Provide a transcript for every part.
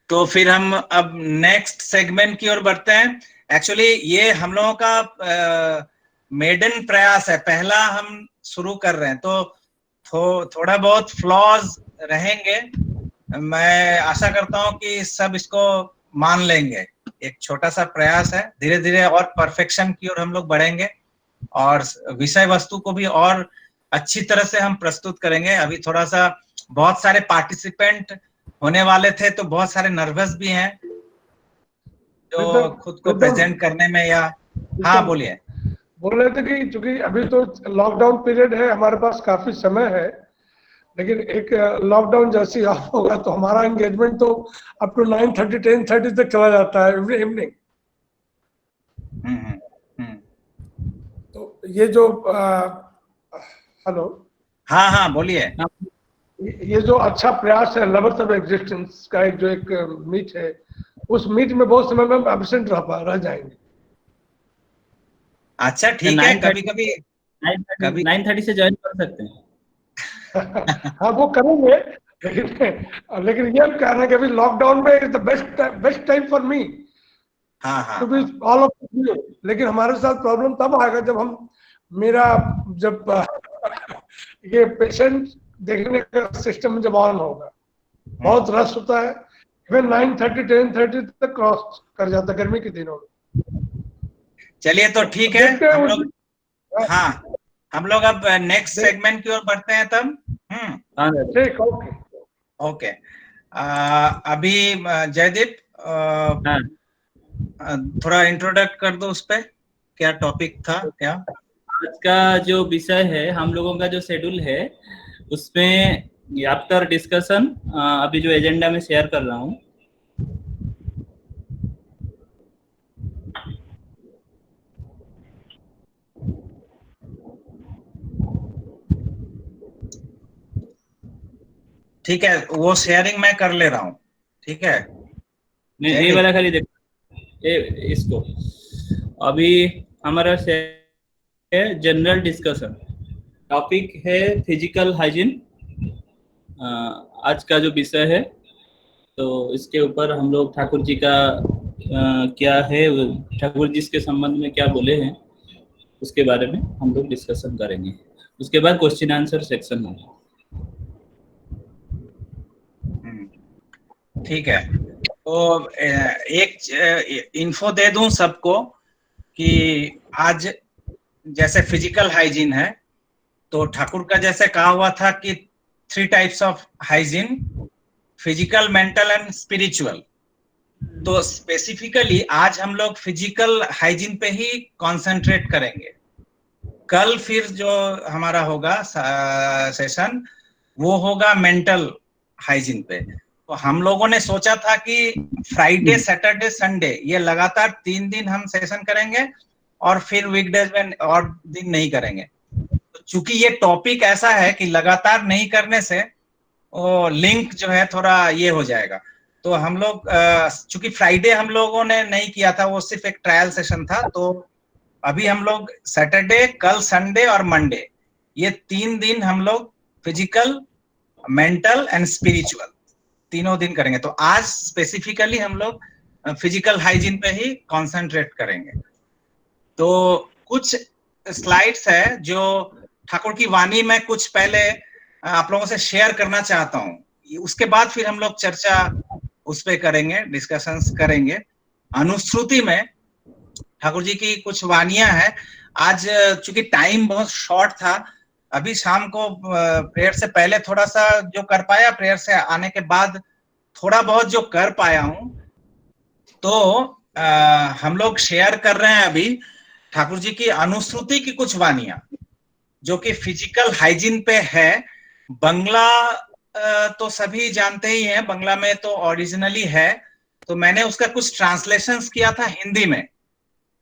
तो फिर हम अब नेक्स्ट सेगमेंट की ओर बढ़ते हैं। एक्चुअली ये हम लोगों का मेडन प्रयास है, पहला हम शुरू कर रहे हैं, तो थोड़ा बहुत फ्लॉज रहेंगे। मैं आशा करता हूं कि सब इसको मान लेंगे। एक छोटा सा प्रयास है, धीरे धीरे और परफेक्शन की ओर हम लोग बढ़ेंगे और विषय वस्तु को भी और अच्छी तरह से हम प्रस्तुत करेंगे। अभी थोड़ा सा बहुत सारे पार्टिसिपेंट होने वाले थे, तो बहुत सारे नर्वस भी हैं जो खुद को प्रेजेंट करने में, या हाँ बोलिए। बोल रहे थे कि चूंकि अभी तो लॉकडाउन पीरियड है, हमारे पास काफी समय है, लेकिन एक लॉकडाउन जैसे ही ऑफ होगा तो हमारा एंगेजमेंट तो अप टू 9:30 10:30 तक चला जाता है एवरी इवनिंग। तो ये जो हेलो, हाँ हाँ बोलिए। ये जो अच्छा प्रयास है लवर्स ऑफ एग्जिस्टेंस का, एक जो एक मीट है, उस मीट में बहुत समय में एब्सेंट रह जाएंगे। अच्छा ठीक है, कभी कभी 9:30 से ज्वाइन कर सकते हैं। हाँ वो करेंगे, लेकिन ये कहना है कि अभी लॉकडाउन में is the best time for me to be all of you. लेकिन हमारे साथ प्रॉब्लम तब आएगा जब जब ये पेशेंट देखने का सिस्टम जब ऑन होगा। बहुत रश होता है, इवन 9:30 10:30 तक क्रॉस कर जाता है गर्मी के दिनों में। चलिए तो ठीक है, हम लोग, हाँ हम लोग अब नेक्स्ट सेगमेंट की ओर बढ़ते हैं तब। ठीक, ओके ओके। अभी जयदीप थोड़ा इंट्रोडक्ट कर दो उस पे, क्या टॉपिक था क्या? आज का जो विषय है, हम लोगों का जो शेड्यूल है उसमें आफ्टर डिस्कशन अभी जो एजेंडा में शेयर कर रहा हूँ। ठीक है, वो शेयरिंग मैं कर ले रहा हूँ, ठीक है। ये वाला खाली देखो, इसको अभी हमारा जनरल डिस्कशन टॉपिक है फिजिकल हाइजीन। आज का जो विषय है, तो इसके ऊपर हम लोग ठाकुर जी का क्या है, ठाकुर जी के संबंध में क्या बोले हैं, उसके बारे में हम लोग डिस्कशन करेंगे। उसके बाद क्वेश्चन आंसर सेक्शन होगा। ठीक है, तो एक इन्फो दे दूं सबको कि आज जैसे फिजिकल हाइजीन है, तो ठाकुर का जैसे कहा हुआ था कि 3 types of hygiene, physical, mental and spiritual. तो स्पेसिफिकली आज हम लोग फिजिकल हाइजीन पे ही कंसंट्रेट करेंगे। कल फिर जो हमारा होगा सेशन, वो होगा मेंटल हाइजीन पे। तो हम लोगों ने सोचा था कि फ्राइडे सैटरडे संडे ये लगातार 3 दिन हम सेशन करेंगे और फिर वीकडेज में और दिन नहीं करेंगे। तो चूंकि ये टॉपिक ऐसा है कि लगातार नहीं करने से वो लिंक जो है थोड़ा ये हो जाएगा। तो हम लोग चूंकि फ्राइडे हम लोगों ने नहीं किया था, वो सिर्फ एक ट्रायल सेशन था, तो अभी हम लोग सैटरडे, कल संडे और मंडे, ये 3 दिन हम लोग फिजिकल, मेंटल एंड स्पिरिचुअल तीनों दिन करेंगे। तो आज स्पेसिफिकली हम लोग फिजिकल हाइजीन पे ही कंसंट्रेट करेंगे। तो कुछ स्लाइड्स है जो ठाकुर की वाणी में कुछ पहले आप लोगों से शेयर करना चाहता हूं, उसके बाद फिर हम लोग चर्चा उस पे करेंगे, डिस्कशंस करेंगे। अनुश्रुति में ठाकुर जी की कुछ वाणियां हैं। आज चूंकि टाइम बहुत शॉर्ट था, अभी शाम को प्रेयर से पहले थोड़ा सा जो कर पाया, प्रेयर से आने के बाद थोड़ा बहुत जो कर पाया हूं, तो हम लोग शेयर कर रहे हैं अभी ठाकुर जी की अनुश्रुति की कुछ वाणियां जो कि फिजिकल हाइजीन पे है। बंगला तो सभी जानते ही हैं, बंगला में तो ओरिजिनली है, तो मैंने उसका कुछ ट्रांसलेशंस किया था हिंदी में,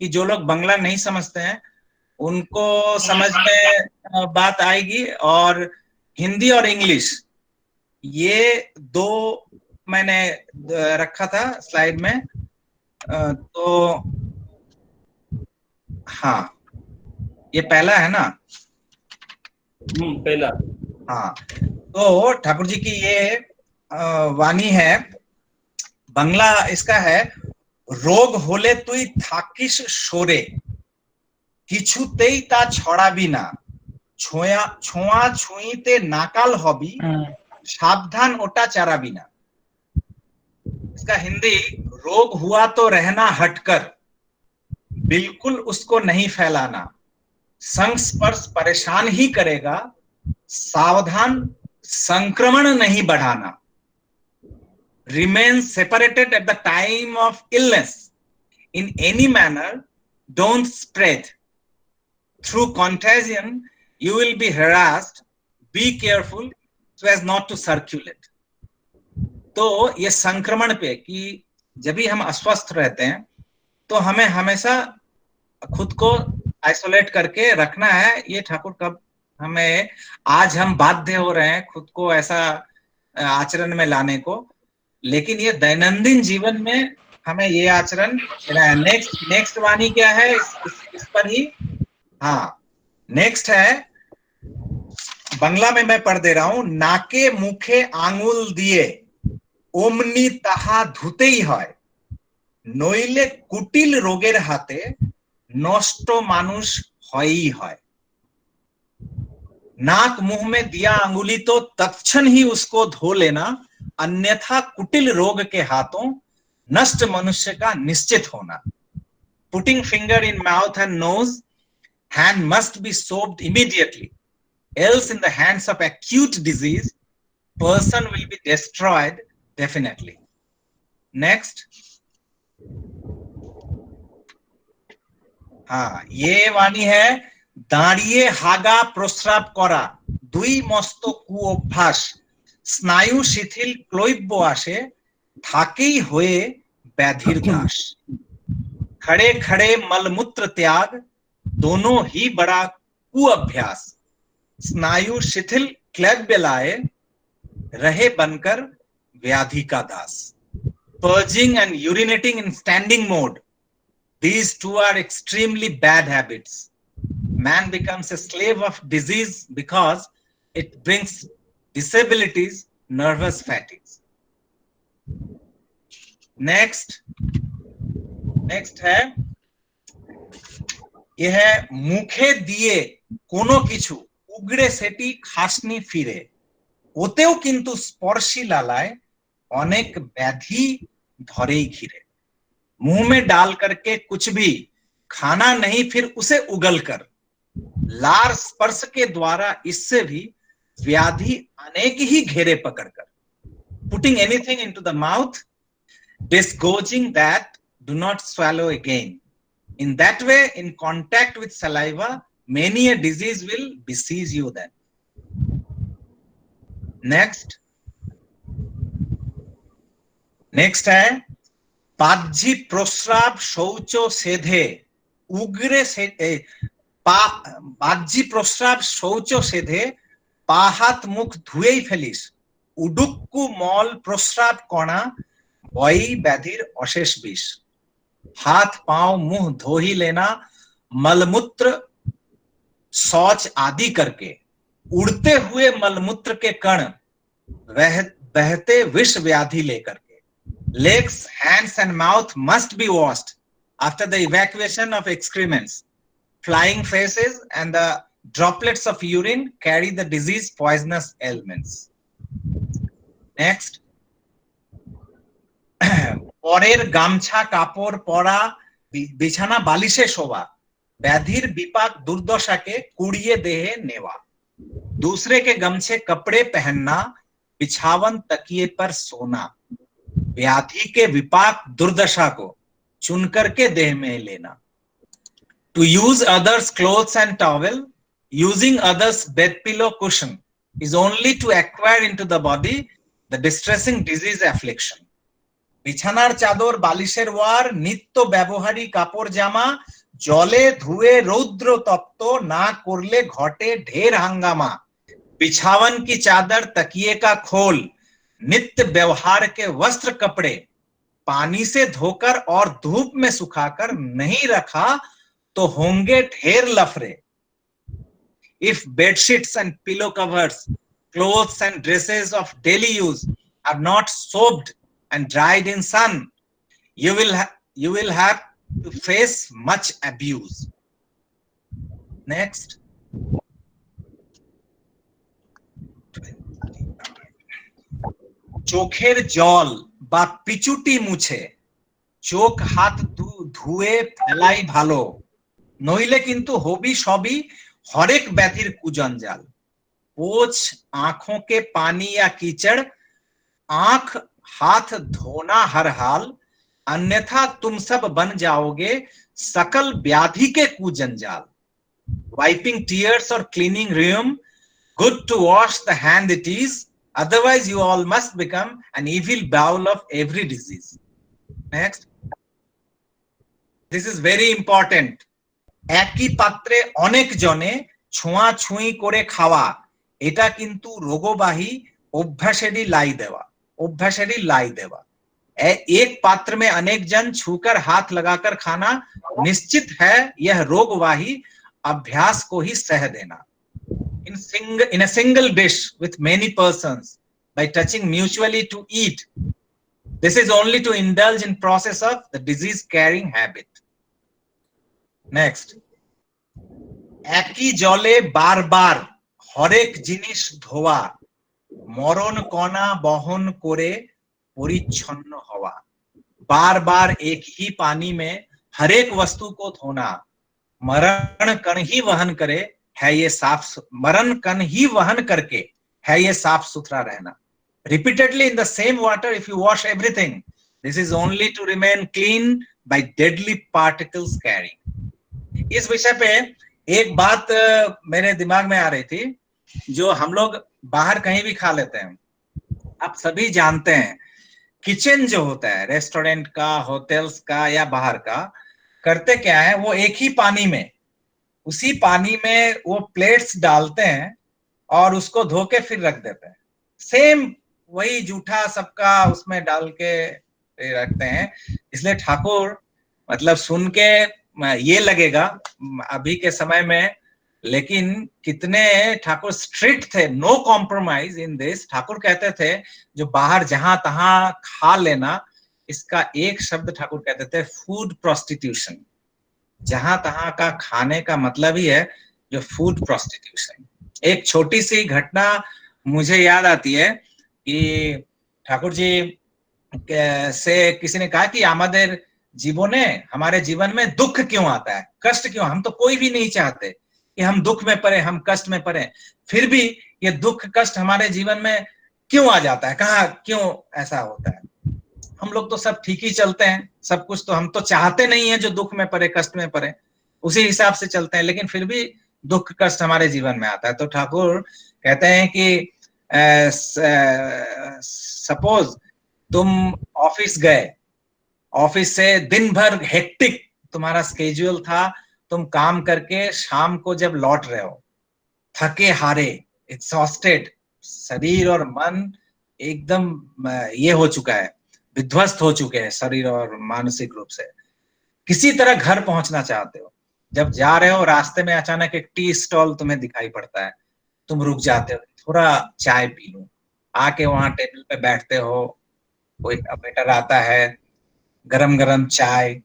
कि जो लोग बंगला नहीं समझते हैं उनको समझ में बात आएगी। और हिंदी और इंग्लिश ये 2 मैंने रखा था स्लाइड में। तो हाँ, ये पहला है ना? पहला। हाँ, तो ठाकुर जी की ये वाणी है। बंगला इसका है, रोग होले तुई থাকিস সরে, কিছুতেই তা ছড়াবি না, ছোঁয়া ছুঁইতে নাকাল হবি, সাবধাन ওটা চারাबी ना। इसका हिंदी, रोग हुआ तो रहना हटकर, बिल्कुल उसको नहीं फैलाना, संस्पर्श परेशान ही करेगा, सावधान संक्रमण नहीं बढ़ाना, remain separated at the time of illness, in any manner don't spread, through contagion you will be harassed, be careful so as not to circulate। तो ये संक्रमण पे कि जब भी हम अस्वस्थ रहते हैं तो हमें हमेशा खुद को आइसोलेट करके रखना है। ये ठाकुर कब हमें, आज हम बाध्य हो रहे हैं खुद को ऐसा आचरण में लाने को, लेकिन ये दैनंदिन जीवन में हमें ये आचरण। नेक्स्ट वाणी क्या है इस पर ही, हाँ नेक्स्ट है, बंगला में मैं पढ़ दे रहा हूं। नाके मुखे आंगुल दिए ओमनी ताहा धुतेई হয়, নইলে কুটিল রোগের হাতে नष्ट मानुष হয়ই হয়। नाक मुंह में दिया अंगुली तो तत्क्षण ही उसको धो लेना, अन्यथा कुटिल रोग के हाथों नष्ट मनुष्य का निश्चित होना। Putting finger in mouth and nose, hand must be soaped immediately, else in the hands of acute disease, person will be destroyed definitely। Next, हाँ ये वाणी है। दाঁড়িয়ে হাগা প্রস্রাব করা দুই মস্ত কুঅভ্যাস, স্নায়ু শিথিল ক্লৈব্য আসে, থাকেই হয়ে ব্যাধির দাস। खड़े खड़े मलमूत्र त्याग दोनों ही बड़ा कुअभ्यास, स्नायु शिथिल क्लैब्य लाए, रहे बनकर व्याधि का दास। Purging and urinating in standing mode, these two are extremely bad habits। Man becomes a slave of disease because it brings disabilities, nervous fatigues। Next है, यह है मुखे दिए कोनो किछु उगड़े सेटी खासनी फिरे, ओतेও किंतु स्पर्शी लालाय अनेक व्याधि धरे घिरे। मुंह में डाल करके कुछ भी खाना नहीं, फिर उसे उगल कर, लार स्पर्श के द्वारा इससे भी व्याधि अनेक ही घेरे पकड़कर। Putting anything into the mouth, disgorging that, do not swallow again। In that way, in contact with saliva, many a disease will besiege you then। Next है, पाज्जी प्रस्राव शौच सेधे उग्रे से पाज्जी प्रस्राव शौच सेधे पा हाथ मुख धुएई फेलिस, उडुक्कु मल प्रस्राव कणा बई व्याधिर अशेष विष। हाथ पांव मुंह धो ही लेना, मलमूत्र शौच आदि करके, उड़ते हुए मलमूत्र के कण बहते विष व्याधि लेकर के। Legs, hands and mouth must be washed after the evacuation of excrements। Flying faces and the droplets of urine carry the disease poisonous ailments। Next, পরের গামছা কাপড় পরা বিছানা বালিশে শোভা, व्याधिर विपाक दुर्दशा के कुड़िए देहे नेवा। दूसरे के गमछे कपड़े पहनना, बिछावन तकिए पर सोना, व्याधि के विपाक दुर्दशा को चुन करके देह में लेना। To use others' clothes and towel, using others' bed pillow cushion is only to acquire into the body the distressing disease affliction। বিছানার চাদর বালিশের ওয়ার নিত্য ব্যবহারী কাপড় জামা জলে ধুয়ে রৌদ্র তপ্ত না করলে ঘটে ঢের হাঙ্গামা। बिछावन की चादर तकिए का खोल नित्य व्यवहार के वस्त्र कपड़े पानी से धोकर और धूप में सुखाकर नहीं रखा तो होंगे ढेर लफड़े। If bedsheets and pillow covers, clothes and dresses of daily use are not soaped and dried in sun, you will have to face much abuse. Next. চোখের জল বা পিচুটি মুছে চোখ হাত ধুয়ে ফেলাই ভালো, নইলে কিন্তু হবি সবই हरेक व्याधिर कुजंजाल। पोछ आंखों के पानी या कीचड़, आंख हाथ धोना हर हाल, अन्यथा तुम सब बन जाओगे सकल व्याधि के कुजंजाल। वाइपिंग टीयर्स और cleaning room, good to wash the hand it is, otherwise you all must become an evil bowl of every disease. Next. This is very important. একই পাত্রে অনেক জনে ছোঁয়াছুঁই করে খাওয়া, এটা কিন্তু রোগবাহী অভ্যাসেরই লাই দেওয়া। एक पात्र में अनेक जन छूकर हाथ लगाकर खाना निश्चित है यह रोगवाही अभ्यास को ही सह देना। In a single dish with many persons, by touching mutually to eat, this is only to indulge in process of the disease carrying habit. Next. একই জলে বারবার হরেক জিনিস ধোয়া, মরণ কণা বহন করে परिच्छन्न हवा। बार बार एक ही पानी में हर एक वस्तु को धोना, मरण कण ही वहन करके है ये साफ सुथरा रहना। Repeatedly in the same water, if you wash everything, this is only to remain clean by deadly particles carrying. इस विषय पे एक बात मेरे दिमाग में आ रही थी, जो हम लोग बाहर कहीं भी खा लेते हैं। आप सभी जानते हैं किचन जो होता है रेस्टोरेंट का, होटल्स का या बाहर का, करते क्या है, वो एक ही पानी में, उसी पानी में वो प्लेट्स डालते हैं और उसको धो के फिर रख देते हैं। सेम वही जूठा सबका उसमें डाल के रखते हैं। इसलिए ठाकुर मतलब सुन के ये लगेगा अभी के समय में, लेकिन कितने ठाकुर स्ट्रिक्ट थे, no compromise in this. Thakur कहते थे जो बाहर जहां तहां खा लेना, इसका एक शब्द ठाकुर कहते थे फूड प्रोस्टिट्यूशन। जहां तहां का खाने का मतलब ही है जो फूड प्रोस्टिट्यूशन। एक छोटी सी घटना मुझे याद आती है कि ठाकुर जी से किसी ने कहा कि हमारे जीवन में दुख क्यों आता है, कष्ट क्यों, हम तो कोई भी नहीं चाहते कि हम दुख में पड़े, हम कष्ट में पड़े, फिर भी ये दुख कष्ट हमारे जीवन में क्यों आ जाता है, कहाँ क्यों ऐसा होता है। हम लोग तो सब ठीक ही चलते हैं, सब कुछ तो हम तो चाहते नहीं है जो दुख में पड़े, कष्ट में पड़े, उसी हिसाब से चलते हैं, लेकिन फिर भी दुख कष्ट हमारे जीवन में आता है। तो ठाकुर कहते हैं कि सपोज तुम ऑफिस गए, ऑफिस से दिन भर हेक्टिक तुम्हारा स्केड्यूल था, तुम काम करके शाम को जब लौट रहे हो थके हारे, एग्जॉस्टेड, शरीर और मन एकदम ये हो चुका है, विध्वस्त हो चुके हैं शरीर और मानसिक रूप से, किसी तरह घर पहुंचना चाहते हो। जब जा रहे हो रास्ते में अचानक एक टी स्टॉल तुम्हें दिखाई पड़ता है, तुम रुक जाते हो, थोड़ा चाय पी लूं, आके वहां टेबल पे बैठते हो, कोई वेटर आता है, गरम गरम चाय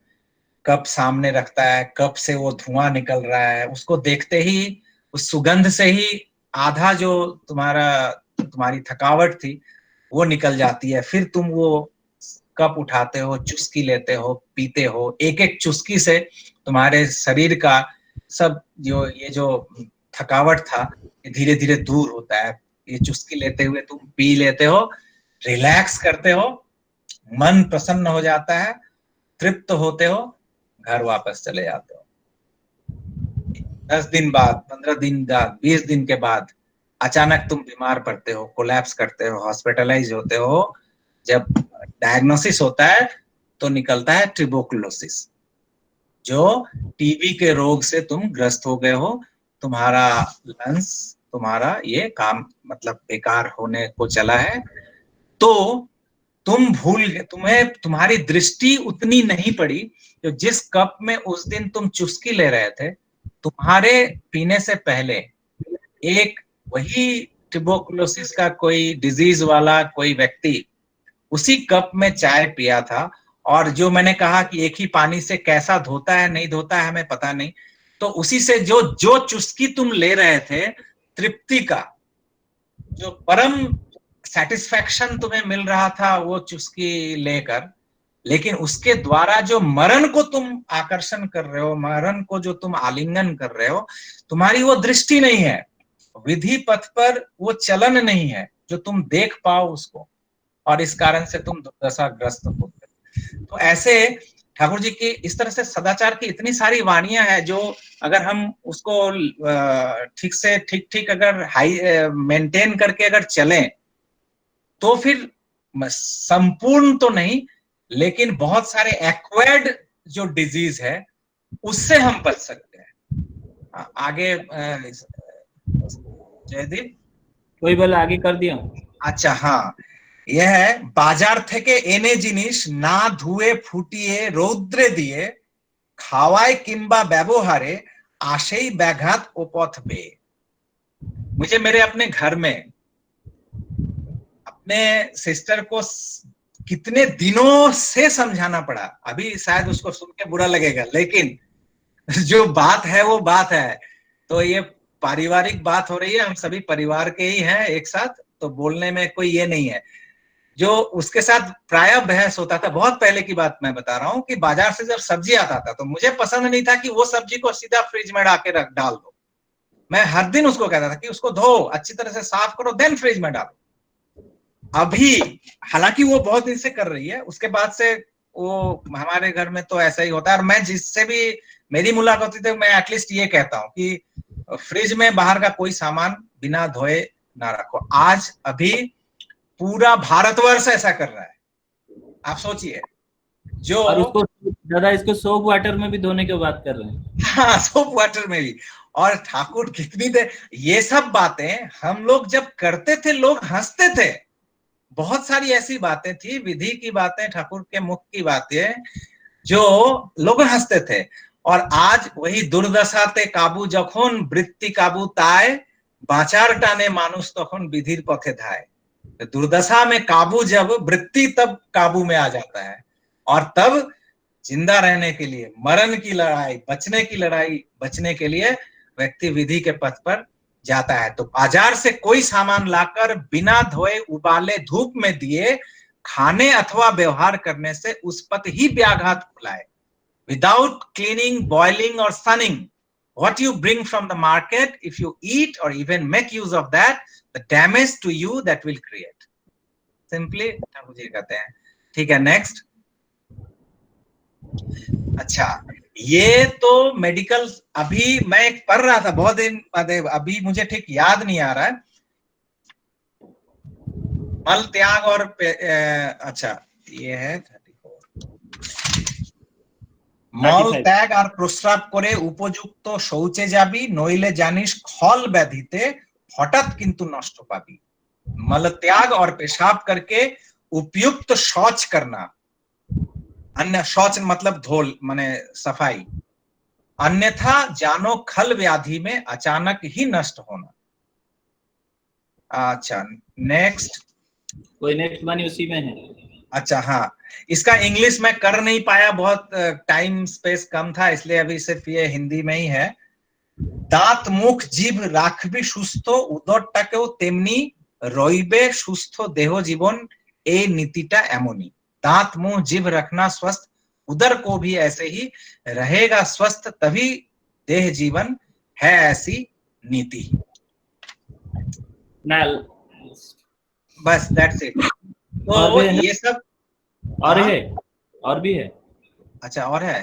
कप सामने रखता है, कप से वो धुआं निकल रहा है, उसको देखते ही उस सुगंध से ही आधा जो तुम्हारी थकावट थी वो निकल जाती है। फिर तुम वो कप उठाते हो, चुस्की लेते हो, पीते हो, एक एक चुस्की से तुम्हारे शरीर का सब जो थकावट था धीरे धीरे दूर होता है। ये चुस्की लेते हुए तुम पी लेते हो, रिलैक्स करते हो, मन प्रसन्न हो जाता है, तृप्त होते हो, घर वापस चले जाते हो। 10 दिन बाद, 15 दिन बाद, 20 दिन के बाद अचानक तुम बीमार पड़ते हो, कोलैप्स करते हो, हॉस्पिटलाइज होते हो। जब डायग्नोसिस होता है तो निकलता है ट्यूबरकुलोसिस, जो टीबी के रोग से तुम ग्रस्त हो गए हो, तुम्हारा लंग्स, तुम्हारा ये काम मतलब बेकार होने को चला है। तो तुम भूल गए, तुम्हारी दृष्टि उतनी नहीं पड़ी, जो जिस कप में उस दिन तुम चुस्की ले रहे थे, तुम्हारे पीने से पहले एक वही ट्यूबरकुलोसिस का कोई डिजीज वाला कोई व्यक्ति उसी कप में चाय पिया था। और जो मैंने कहा कि एक ही पानी से कैसा धोता है नहीं धोता है हमें पता नहीं, तो उसी से जो जो चुस्की तुम ले रहे थे तृप्ति का, जो परम सेटिस्फैक्शन तुम्हें मिल रहा था वो चुस्की लेकर, लेकिन उसके द्वारा जो मरण को तुम आकर्षण कर रहे हो, मरण को जो तुम आलिंगन कर रहे हो, तुम्हारी वो दृष्टि नहीं है, विधि पथ पर वो चलन नहीं है जो तुम देख पाओ उसको, और इस कारण से तुम दुर्दशाग्रस्त होते। तो ऐसे ठाकुर जी की इस तरह से सदाचार की इतनी सारी वाणियां हैं जो अगर हम उसको ठीक से ठीक अगर हाई मेंटेन करके अगर चलें तो फिर संपूर्ण तो नहीं लेकिन बहुत सारे एक्वायर्ड जो डिजीज है उससे हम बच सकते हैं। आगे जयदीप कोई बोला आगे कर दिया। अच्छा हाँ, यह है बाजार থেকে এনে জিনিস না ধুয়ে ফুটিয়ে রৌদ্রে দিয়ে খাওয়ায় কিংবা ব্যবহারে আসেই ব্যাঘাত ও পথ বেয়ে। मुझे मेरे अपने घर में अपने सिस्टर को कितने दिनों से समझाना पड़ा, अभी शायद उसको सुन के बुरा लगेगा लेकिन जो बात है वो बात है। तो ये पारिवारिक बात हो रही है, हम सभी परिवार के ही हैं एक साथ, तो बोलने में कोई ये नहीं है। जो उसके साथ प्राय बहस होता था, बहुत पहले की बात मैं बता रहा हूँ, कि बाजार से जब सब्जी आता था तो मुझे पसंद नहीं था कि वो सब्जी को सीधा फ्रिज में डाल दो। मैं हर दिन उसको कहता था कि उसको धो अच्छी तरह से साफ करो देन फ्रिज में डालो। अभी हालांकि वो बहुत दिन से कर रही है, उसके बाद से वो हमारे घर में तो ऐसा ही होता है। और मैं जिससे भी मेरी मुलाकात होती है मैं एटलीस्ट ये कहता हूँ कि फ्रिज में बाहर का कोई सामान बिना धोए ना रखो। आज अभी पूरा भारतवर्ष ऐसा कर रहा है, आप सोचिए। जो और उसको दादा इसको सोप वाटर में भी धोने की बात कर रहे हैं। हाँ, सोप वाटर में भी। और ठाकुर कितनी देर ये सब बातें हम लोग जब करते थे लोग हंसते थे। बहुत सारी ऐसी बातें थी, विधि की बातें, ठाकुर के मुख की बातें जो लोग हंसते थे। और आज वही दुर्दशाते काबू जखन वृत्ति काबू ताय बाचार टाने मानुष तखन विधिर पथे धाय। दुर्दशा में काबू जब वृत्ति तब काबू में आ जाता है, और तब जिंदा रहने के लिए, मरण की लड़ाई, बचने की लड़ाई, बचने के लिए व्यक्ति विधि के पथ पर जाता है। तो बाजार से कोई सामान लाकर बिना धोए उबाले धूप में दिए खाने अथवा व्यवहार करने से उस पथ ही व्याघात खुलाए। विदाउट क्लीनिंग, बॉइलिंग और सनिंग, what you bring from the market, if you eat or even make use of that, the damage to you that will create. Simply Thakur ji कहते हैं। ठीक है, नेक्स्ट। अच्छा, ये तो मेडिकल, अभी मैं पढ़ रहा था बहुत दिन बाद, अभी मुझे ठीक याद नहीं आ रहा है। मल त्याग और अच्छा ये है 34, मल त्याग और प्रस्राव करे उपयुक्त शौचे जाबी नইলে জানিস खल व्याधिते हठात किंतु नष्ट पाबी। मल त्याग और पेशाब करके उपयुक्त शौच करना, अन्य शौच मतलब धोल माने सफाई, अन्यथा जानो खल व्याधि में अचानक ही नष्ट होना। अच्छा नेक्स्ट, कोई नेक्स्ट वाली उसी में है। अच्छा हाँ, इसका इंग्लिश में कर नहीं पाया, बहुत टाइम स्पेस कम था, इसलिए अभी सिर्फ ये हिंदी में ही है। दांत मुख जीभ राखबी सुस्थ उदरटाकेও তেমনি রইবে সুস্থ দেহ জীবন, এই নীতিটা এমনই। दांत मुंह जीभ रखना स्वस्थ, उदर को भी ऐसे ही रहेगा स्वस्थ, तभी देह जीवन है, ऐसी नीति। बस दैट्स इट। तो ये सब और है, और भी है। अच्छा और है,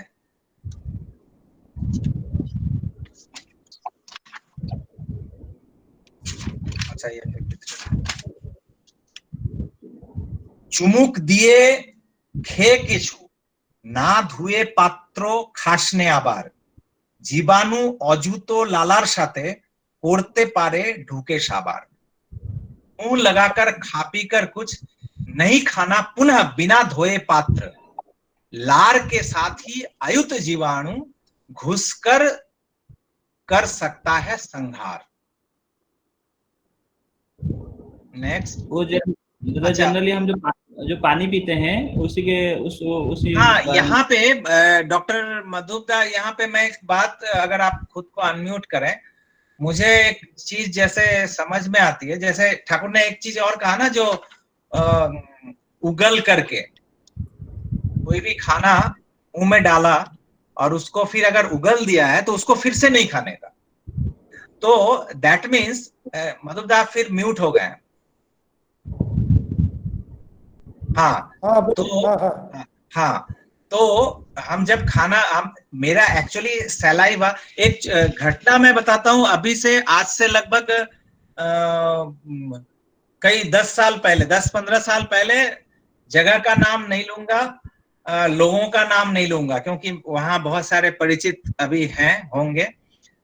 अच्छा ये চুমুক দিয়ে খেয়ে কিছু না ধুয়ে পাত্র খাসনে আবার, জীবাণু অজুতো লালার সাথে করते पारे ढूके साबार। मुंह लगाकर खा पी कर कुछ नहीं खाना पुनः बिना धोए पात्र, लार के साथ ही अयुत जीवाणु घुसकर कर सकता है संहार। नेक्स्ट, वो जनरली हम जो जो पानी पीते हैं उसी के उसी हाँ, यहाँ पे डॉक्टर मधुबदा, यहाँ पे मैं एक बात, अगर आप खुद को अनम्यूट करें, मुझे एक चीज जैसे समझ में आती है, जैसे ठाकुर ने एक चीज और कहा ना, जो उगल करके कोई भी खाना मुंह में डाला और उसको फिर अगर उगल दिया है तो उसको फिर से नहीं खाने का, तो दैट मीन्स मधुबदा फिर म्यूट हो गए हैं। हाँ, हाँ, तो हम जब खाना, मेरा एक्चुअली सलाइवा, एक घटना मैं बताता हूँ, अभी से आज से लगभग कई 10 साल पहले, 10-15 साल पहले, जगह का नाम नहीं लूंगा, लोगों का नाम नहीं लूंगा, क्योंकि वहां बहुत सारे परिचित अभी हैं होंगे।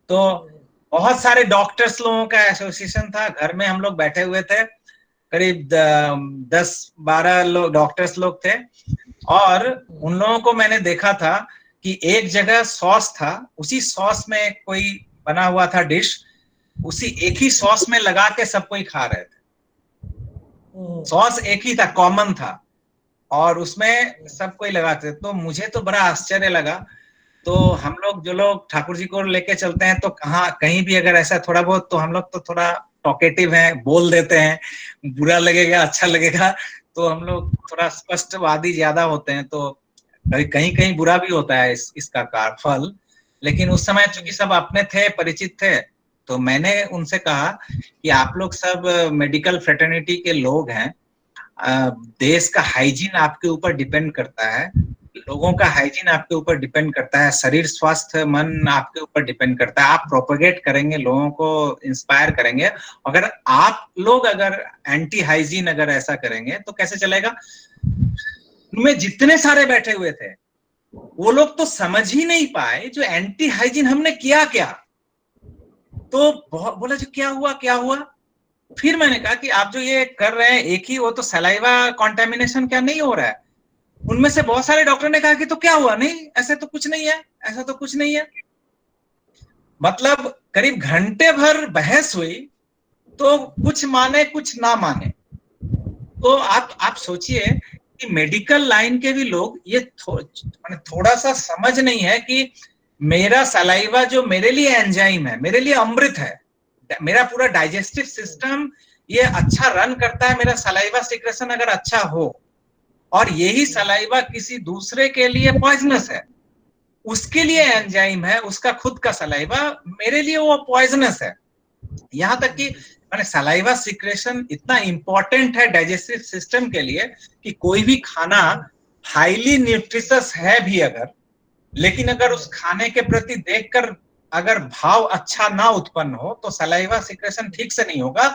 तो बहुत सारे डॉक्टर्स लोगों का एसोसिएशन था, घर में हम लोग बैठे हुए थे, करीब 10-12 लोग डॉक्टर्स लोग थे, और उन लोगों को मैंने देखा था कि एक जगह सॉस था, उसी सॉस में कोई बना हुआ था डिश, उसी एक ही सॉस में लगा के सब कोई खा रहे थे। सॉस एक ही था, कॉमन था, और उसमें सब कोई लगाते। तो मुझे तो बड़ा आश्चर्य लगा। तो हम लोग जो लोग ठाकुर जी को लेके चलते हैं, तो कहीं भी अगर ऐसा थोड़ा बहुत, तो हम लोग तो थोड़ा टॉकेटिव हैं, बोल देते हैं, बुरा लगेगा अच्छा लगेगा, तो हम लोग थोड़ा स्पष्टवादी ज्यादा होते हैं, तो कहीं कहीं बुरा भी होता है इसका फल। लेकिन उस समय चूंकि सब अपने थे, परिचित थे, तो मैंने उनसे कहा कि आप लोग सब मेडिकल फ्रेटर्निटी के लोग हैं, देश का हाइजीन आपके ऊपर डिपेंड करता है, लोगों का हाइजीन आपके ऊपर डिपेंड करता है, शरीर स्वास्थ्य मन आपके ऊपर डिपेंड करता है। आप प्रोपेगेट करेंगे, लोगों को इंस्पायर करेंगे, अगर आप लोग अगर एंटी हाइजीन अगर ऐसा करेंगे तो कैसे चलेगा। उनमें जितने सारे बैठे हुए थे, वो लोग तो समझ ही नहीं पाए जो एंटी हाइजीन हमने किया क्या। तो बोला जो क्या हुआ। फिर मैंने कहा कि आप जो ये कर रहे हैं, एक ही वो तो सलाइवा कॉन्टेमिनेशन क्या नहीं हो रहा है। उनमें से बहुत सारे डॉक्टर ने कहा कि तो क्या हुआ, नहीं ऐसे तो कुछ नहीं है, ऐसा तो कुछ नहीं है। मतलब करीब घंटे भर बहस हुई, तो कुछ माने कुछ ना माने। तो आप सोचिए कि मेडिकल लाइन के भी लोग ये थोड़ा सा समझ नहीं है कि मेरा सलाइवा जो मेरे लिए एंजाइम है, मेरे लिए अमृत है, मेरा पूरा डाइजेस्टिव सिस्टम ये अच्छा रन करता है, मेरा सलाइवा सिक्रेशन अगर अच्छा हो, और यही सलाइवा किसी दूसरे के लिए पॉइजनस है, उसके लिए एंजाइम है, उसका खुद का सलाइवा, मेरे लिए वो पॉइजनस है। यहां तक कि मैंने सलाइवा सिक्रेशन इतना इंपॉर्टेंट है डाइजेस्टिव सिस्टम के लिए कि कोई भी खाना हाईली न्यूट्रिशियस है भी अगर, लेकिन अगर उस खाने के प्रति देखकर अगर भाव अच्छा ना उत्पन्न हो, तो सलाइवा सिक्रेशन ठीक से नहीं होगा।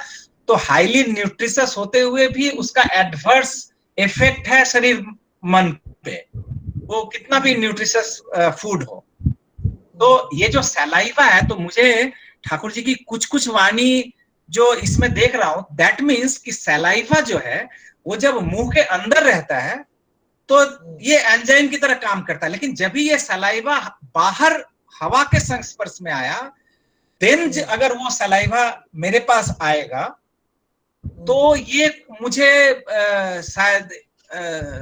तो हाईली न्यूट्रिशियस होते हुए भी उसका एडवर्स इफेक्ट है शरीर मन पे, वो कितना भी न्यूट्रिशियस फूड हो। तो ये जो सलाइवा है, तो मुझे ठाकुर जी की कुछ वाणी जो इसमें देख रहा हूं, दैट मीन्स कि सलाइवा जो है वो जब मुंह के अंदर रहता है तो ये एंजाइम की तरह काम करता है, लेकिन जब भी ये सलाइवा बाहर हवा के संस्पर्श में आया, देन अगर वो सलाइवा मेरे पास आएगा तो ये मुझे शायद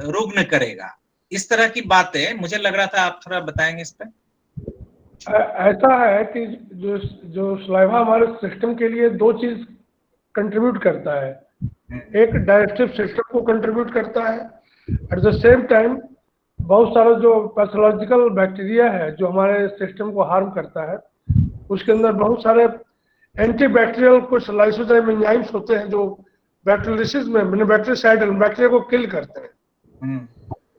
रुग्ण करेगा। इस तरह की बातें मुझे लग रहा था, आप थोड़ा बताएंगे इस पे। ऐसा है कि जो सलाइवा हमारे सिस्टम के लिए दो चीज कंट्रीब्यूट करता है, एक डाइजेस्टिव सिस्टम को कंट्रीब्यूट करता है, एट द सेम टाइम बहुत सारा जो पैथोलॉजिकल बैक्टीरिया है जो हमारे सिस्टम को हार्म करता है, उसके अंदर बहुत सारे एंटी बैक्टीरियल कुछ लाइसोजाइम एंजाइम्स होते हैं जो बैक्टीरियोसिस में बैक्टीरियासाइड बैक्टीरिया को किल करते हैं।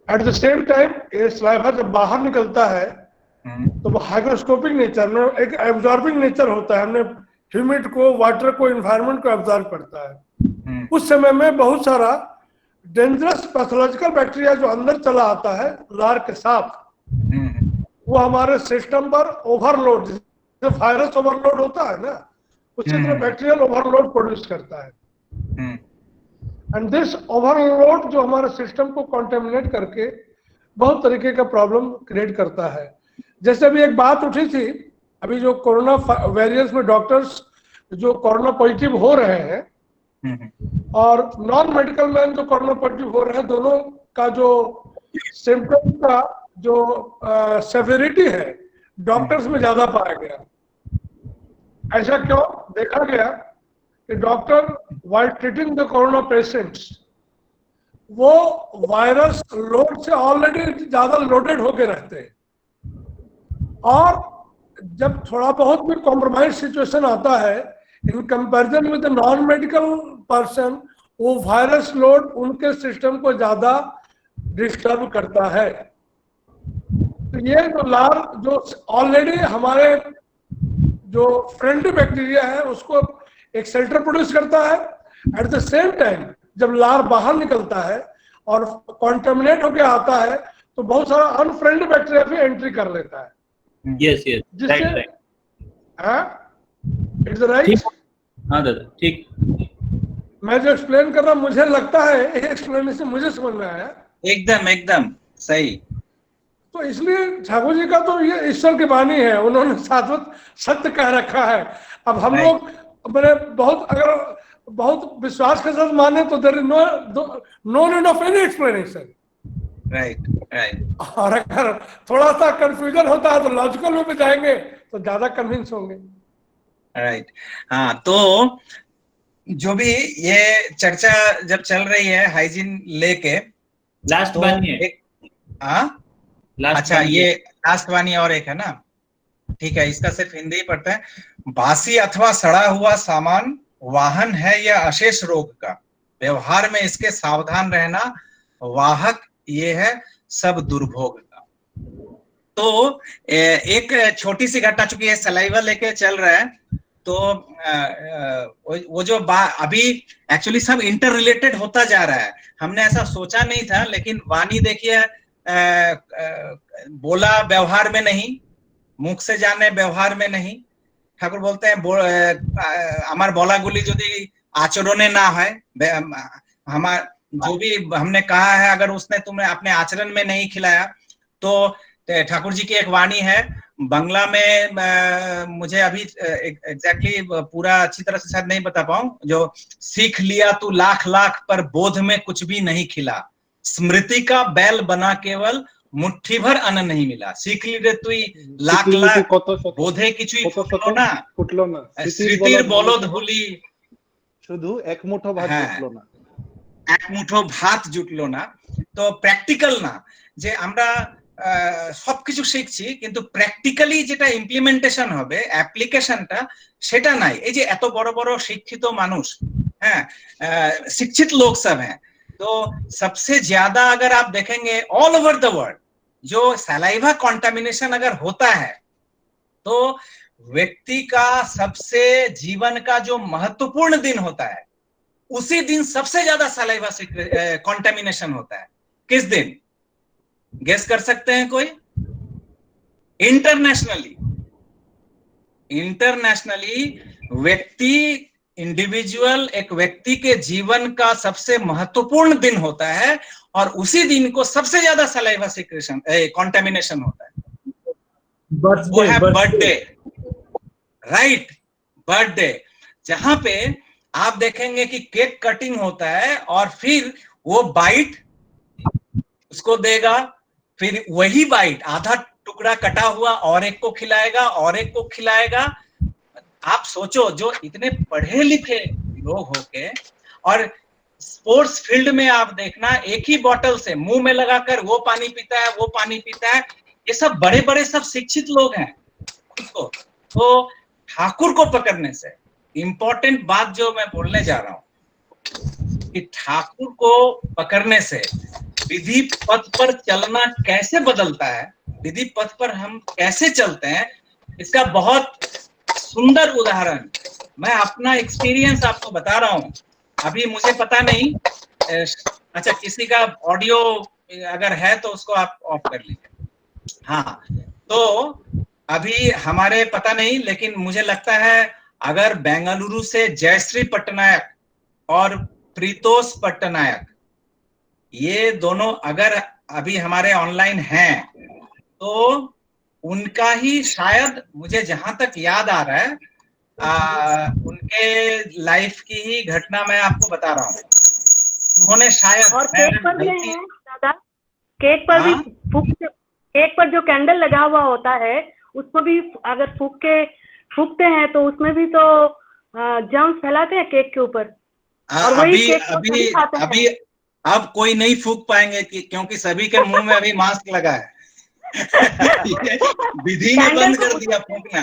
एट द सेम टाइम ये सलाइवा जब बाहर निकलता है तो वो हाइग्रोस्कोपिक नेचर में एक एब्जॉर्बिंग नेचर होता है, हमने ह्यूमिड को, वाटर को, एनवायरनमेंट को एब्जॉर्ब करता है। उस समय में बहुत सारा डेंजरस पैथोलॉजिकल बैक्टीरिया जो अंदर चला आता है लार के साथ, वो हमारे सिस्टम पर ओवरलोड, जैसे वायरस ओवरलोड होता है ना, उसी तरह बैक्टीरियल ओवरलोड प्रोड्यूस करता है। एंड दिस ओवरलोड जो हमारे सिस्टम को कॉन्टेमिनेट करके बहुत तरीके का प्रॉब्लम क्रिएट करता है। जैसे अभी एक बात उठी थी, अभी जो कोरोना वेरिएंट्स में डॉक्टर्स जो कोरोना पॉजिटिव हो रहे हैं, और नॉन मेडिकल मैन जो कोरोनोपॉजिटिव हो रहे हैं, दोनों का जो सिम्टम का जो सेवेरिटी है डॉक्टर्स में ज्यादा पाया गया। ऐसा क्यों देखा गया कि doctor while treating the corona patients वो वायरस लोड से ऑलरेडी ज्यादा लोडेड होके रहते हैं, और जब थोड़ा बहुत भी कॉम्प्रोमाइज सिचुएशन आता है in comparison with non medical person, वो वायरस लोड उनके सिस्टम को ज्यादा डिस्टर्ब करता है। तो ये जो लार जो ऑलरेडी हमारे जो फ्रेंडली बैक्टीरिया है उसको एक शेल्टर प्रोड्यूस करता है, एट द सेम टाइम जब लार बाहर निकलता है और कॉन्टेमिनेट होकर आता है तो बहुत सारा अनफ्रेंडली बैक्टीरिया भी एंट्री कर लेता है। Yes yes, right, it's right. हाँ दादा, ठीक। मैं जो एक्सप्लेन कर रहा हूँ मुझे लगता है एक्सप्लेनेशन मुझे समझ में आया। एकदम एकदम सही। तो इसलिए ठाकुर जी का तो ये ईश्वर की वाणी है, उन्होंने शाश्वत सत्य कह रखा है। अब हम लोग मैंने बहुत अगर बहुत विश्वास के साथ माने तो there is no need of any explanation. Right right. और अगर थोड़ा सा कंफ्यूजन होता है तो लॉजिकल वे पे जाएंगे तो ज्यादा कन्विंस होंगे। राइट। हाँ, तो जो भी ये चर्चा जब चल रही है हाइजीन लेके, लास्ट वाणी है। अच्छा, ये लास्ट वाणी और एक है ना, ठीक है, इसका सिर्फ हिंदी ही पढ़ते हैं। बासी अथवा सड़ा हुआ सामान वाहन है या अशेष रोग का, व्यवहार में इसके सावधान रहना वाहक ये है सब दुर्भोग का। तो एक छोटी सी घटना, चूंकि ये सलाइवा लेके चल रहा है, तो वो जो अभी एक्चुअली सब इंटर रिलेटेड होता जा रहा है। हमने ऐसा सोचा नहीं था, लेकिन वाणी देखिए, बोला व्यवहार में नहीं, मुख से जाने व्यवहार में नहीं। ठाकुर बोलते हैं हमार बोला गुली यदि आचरणे ना है, हमार जो भी हमने कहा है अगर उसने तुम्हें अपने आचरण में नहीं खिलाया, तो ठाकुर जी की एक वाणी है बंगला में, मुझे अभी एग्जैक्टली पूरा अच्छी तरह से शायद नहीं बता पाऊं, जो सीख लिया तू लाख लाख पर बोध में कुछ भी नहीं खिला, स्मृति का बैल बना केवल मुट्ठी भर अन्न नहीं मिला। सीख ली रे तुई लाख लाख बोधे কিছুই ফুটলো না স্মৃতির বলদ হুলি শুধু এক মুঠো ভাত জুটলো না, এক মুঠো ভাত জুটলো না। তো প্র্যাকটিক্যাল না যে আমরা সবকিছু শিখছি কিন্তু প্র্যাকটিক্যালি যেটা ইমপ্লিমেন্টেশন হবে, অ্যাপ্লিকেশনটা সেটা নাই। এই যে এত বড় বড় শিক্ষিত মানুষ, হ্যাঁ, शिक्षित लोग सब हैं, तो सबसे ज्यादा अगर आप देखेंगे ऑल ओवर द वर्ल्ड जो सलाइवा कॉन्टामिनेशन अगर होता है तो व्यक्ति का सबसे जीवन का जो महत्वपूर्ण दिन होता है उसी दिन सबसे ज्यादा सलाइवा से कॉन्टामिनेशन होता है। किस दिन गेस कर सकते हैं कोई? इंटरनेशनली व्यक्ति, इंडिविजुअल, एक व्यक्ति के जीवन का सबसे महत्वपूर्ण दिन होता है और उसी दिन को सबसे ज्यादा सलाइवा सिक्रेशन कॉन्टेमिनेशन होता है। वो है बर्थडे, राइट, बर्थडे, जहां पे आप देखेंगे कि केक कटिंग होता है और फिर वो बाइट उसको देगा, फिर वही बाइट आधा टुकड़ा कटा हुआ और एक को खिलाएगा और एक को खिलाएगा। आप सोचो, जो इतने पढ़े लिखे लोग होके और स्पोर्ट्स फील्ड में आप देखना एक ही बोतल से मुंह में लगाकर वो पानी पीता है, वो पानी पीता है, ये सब बड़े बड़े सब शिक्षित लोग हैं खुद को। तो ठाकुर को पकड़ने से इंपॉर्टेंट बात जो मैं बोलने जा रहा हूं कि ठाकुर को पकड़ने से विधि पथ पर चलना कैसे बदलता है, विधि पथ पर हम कैसे चलते हैं, इसका बहुत सुंदर उदाहरण मैं अपना एक्सपीरियंस आपको बता रहा हूं। अभी मुझे पता नहीं, अच्छा किसी का ऑडियो अगर है तो उसको आप ऑफ कर लीजिए। हाँ, तो अभी हमारे पता नहीं, लेकिन मुझे लगता है अगर बेंगलुरु से जयश्री पट्टनायक और प्रीतोष पट्टनायक ये दोनों अगर अभी हमारे ऑनलाइन हैं तो उनका ही शायद, मुझे जहां तक याद आ रहा है, उनके लाइफ की ही घटना मैं आपको बता रहा हूँ। उन्होंने शायद, और केक पर भी है दादा, केक पर भी केक पर जो कैंडल लगा हुआ होता है उसको भी अगर फूकते हैं तो उसमें भी तो जर्म्स फैलाते हैं केक के ऊपर। और वही केक अभी अब कोई नहीं फूक पाएंगे क्योंकि सभी के मुंह में अभी मास्क लगा है। विधि ने बंद कर दिया फूकना,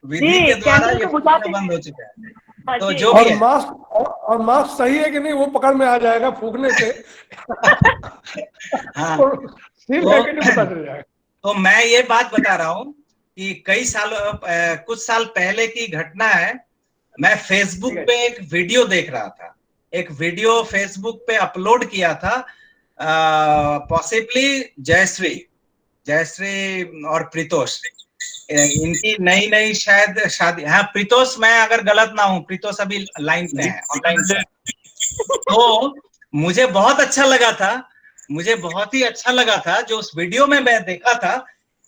विधि के द्वारा ये फूकना बंद हो चुका है। तो जो भी है, और मास्क सही है कि नहीं वो पकड़ में आ जाएगा फूकने से। हाँ, तो मैं ये बात बता रहा हूँ कि कुछ साल पहले की घटना है। मैं फेसबुक पे एक वीडियो देख रहा था, एक वीडियो फेसबुक पे अपलोड किया था, पॉसिबली जयश्री और प्रीतोष, इनकी नई शायद शादी। हाँ प्रीतोष, मैं अगर गलत ना हूँ, प्रीतोष अभी लाइन पे है, ऑनलाइन पे। तो मुझे बहुत अच्छा लगा था, मुझे बहुत ही अच्छा लगा था जो उस वीडियो में मैं देखा था